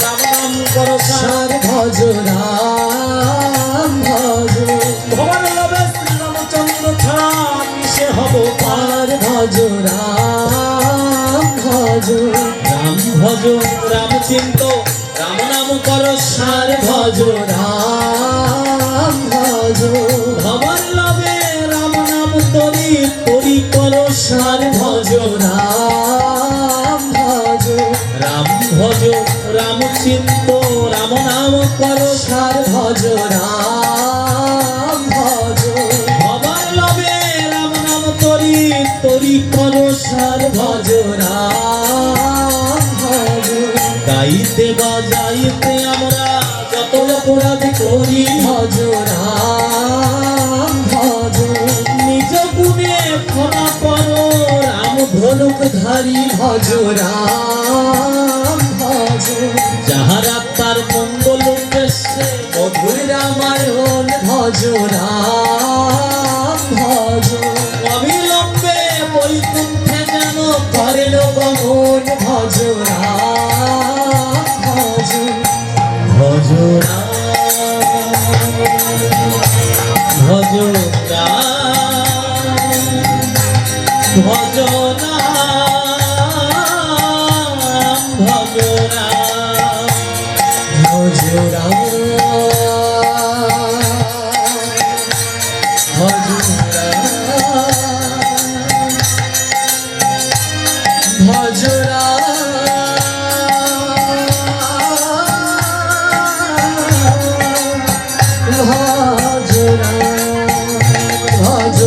S2: রাম নাম করসা
S1: সার ভজ রাম ভজ
S2: ভগবান লবে শ্রীরামচন্দ্র ছাড়া কিসে হব পার।
S1: পার ভজ রাম ভজ
S2: রাম ভজ রাম চিন্ত রাম নাম কর
S1: সার ভজ রাম ভজ
S2: ভগবান লবে রাম নাম তরি তরি কর
S1: সার ভজ রাম ভজ
S2: রাম ভজ রাম চিন্ত রাম নাম কর
S1: সার ভজ রাম ভজ
S2: ভগবান লবে রাম নাম তরি তরি কর
S1: সার ভজ রাম ভজ
S2: গাইতে বাজাইতে আমরা যত
S1: অপরাধ করি ভজ রাম ভজ
S2: নিজ গুণে ক্ষমা করো রাম
S1: ধনুক ধারি ভজ রাম ভজ
S2: যাহারা তার মঙ্গল উদ্দেশ্যে
S1: মধুর রামায়ণ ভজ রাম ভজ
S2: অবিলম্বে বৈকুণ্ঠে যেন
S1: করেন গমন ভজ রাম ভজ
S2: ভজ ভজ ভজ ভজ
S1: ভজ রাম ভজ রাম ভজ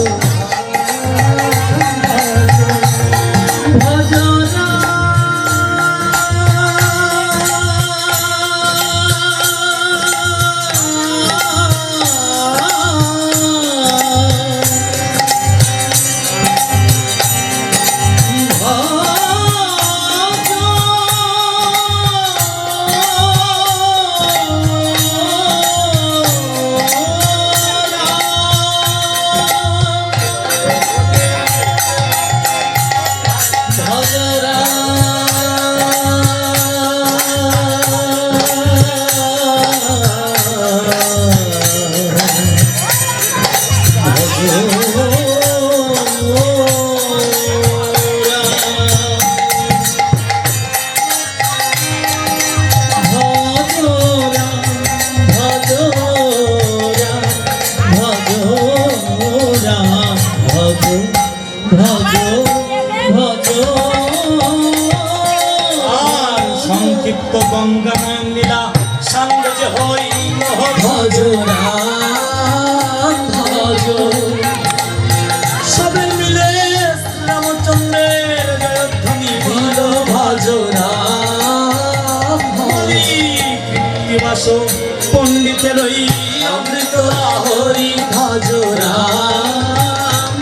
S2: সংক্ষিপ্ত গঙ্গা নয়ন লীলা সাঙ্গ যে হইল
S1: ভজ রাম ভজ
S2: সবে মিলে শ্রীরামচন্দ্রের বসো পণ্ডিতে লই
S1: অমৃত হরি ভজরা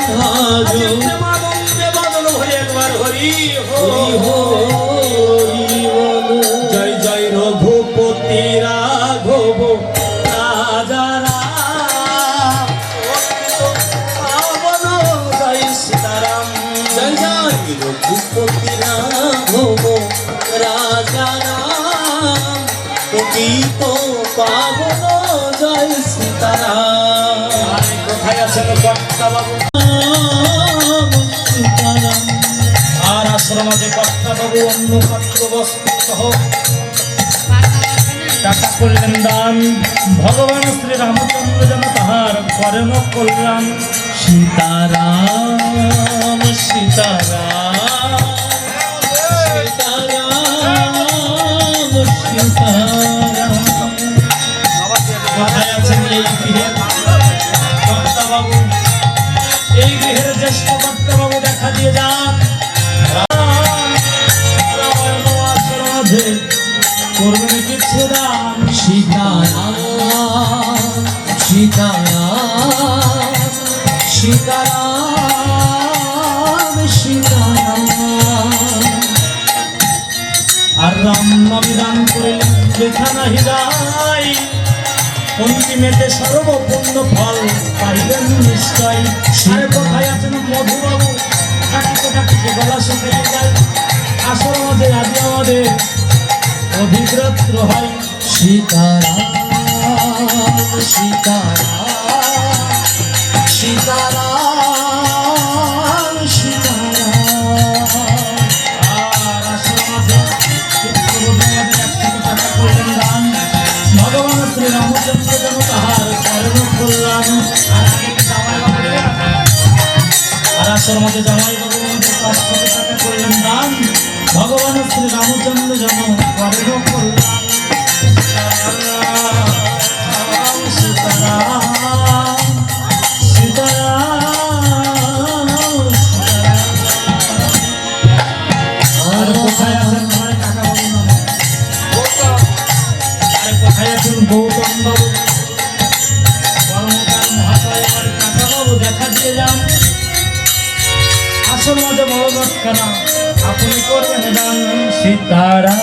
S1: ভজো
S2: প্রেমানন্দে বদল হয়ে একবার হরি
S1: হরি হরি বলো
S2: জয় জয় রঘুপতি রাঘব রাজা রাম পাবন জয় সীতারাম
S1: জয় জয় রঘুপতি রাঘব রাজা রাম পতিত পাবন জয় সীতারাম
S2: আরে কোথায় আছেন কর্তা বাবু
S1: সীতারাম
S2: আর আশ্রম আছে কর্তা বাবু অন্য পাত্র বস্ত্র সহ টাকা করলেন দান ভগবান শ্রী রামচন্দ্র যেন তাহার করেন কল্যাণ
S1: সীতারাম সীতারাম সীতারাম সীতারাম
S2: কোথায় আছেন এই গৃহের কর্তা বাবু এই গৃহের জ্যেষ্ঠ কর্তা বাবু দেখা দিয়ে যান রামায়ণ আশ্রমে করবেন কিছু দান
S1: সীতারাম সীতারাম সীতারাম সীতারাম
S2: আর রাম নামে দান করিলেন বৃথা নাহি যায় অন্তিমেতে সর্বপূর্ণ ফল পাইলেন নিশ্চয় আরে কোথায় আছেন মধুবাবু কাটিতে কাটিতে গলা শুকিয়ে যায় আসল মধ্যে আদি আমাদের অধিগ্রস্ত হয়
S1: সীতারাম সীতারাম সীতারাম সীতারাম
S2: আর আসল মধ্যে টাকা করলেন দান ভগবান শ্রী রামচন্দ্র যেন তাহার করেন কল্যাণ আর আসল মধ্যে জামাই বাবু মধ্যে 500 টাকা করলেন দান ভগবান শ্রী রামচন্দ্র যেন করেন কল্যাণ সীতারাম সীতারাম আর কোথায় আছেন আমার কাকা বাবু নাম আর কোথায় আছেন গৌতম বাবু কর্মকার মহাশয় আমার কাকা বাবু দেখা দিয়ে যান আসল মধ্যে বড় দরকার আপনি করবেন দান সীতারাম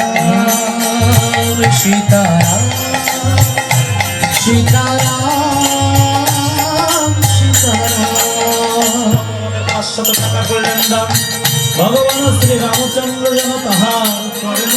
S1: সীতারাম সীতারাম সীতারাম
S2: 500 টাকা করলেন দান ভগবান শ্রী রামচন্দ্র যেন তাহার করেন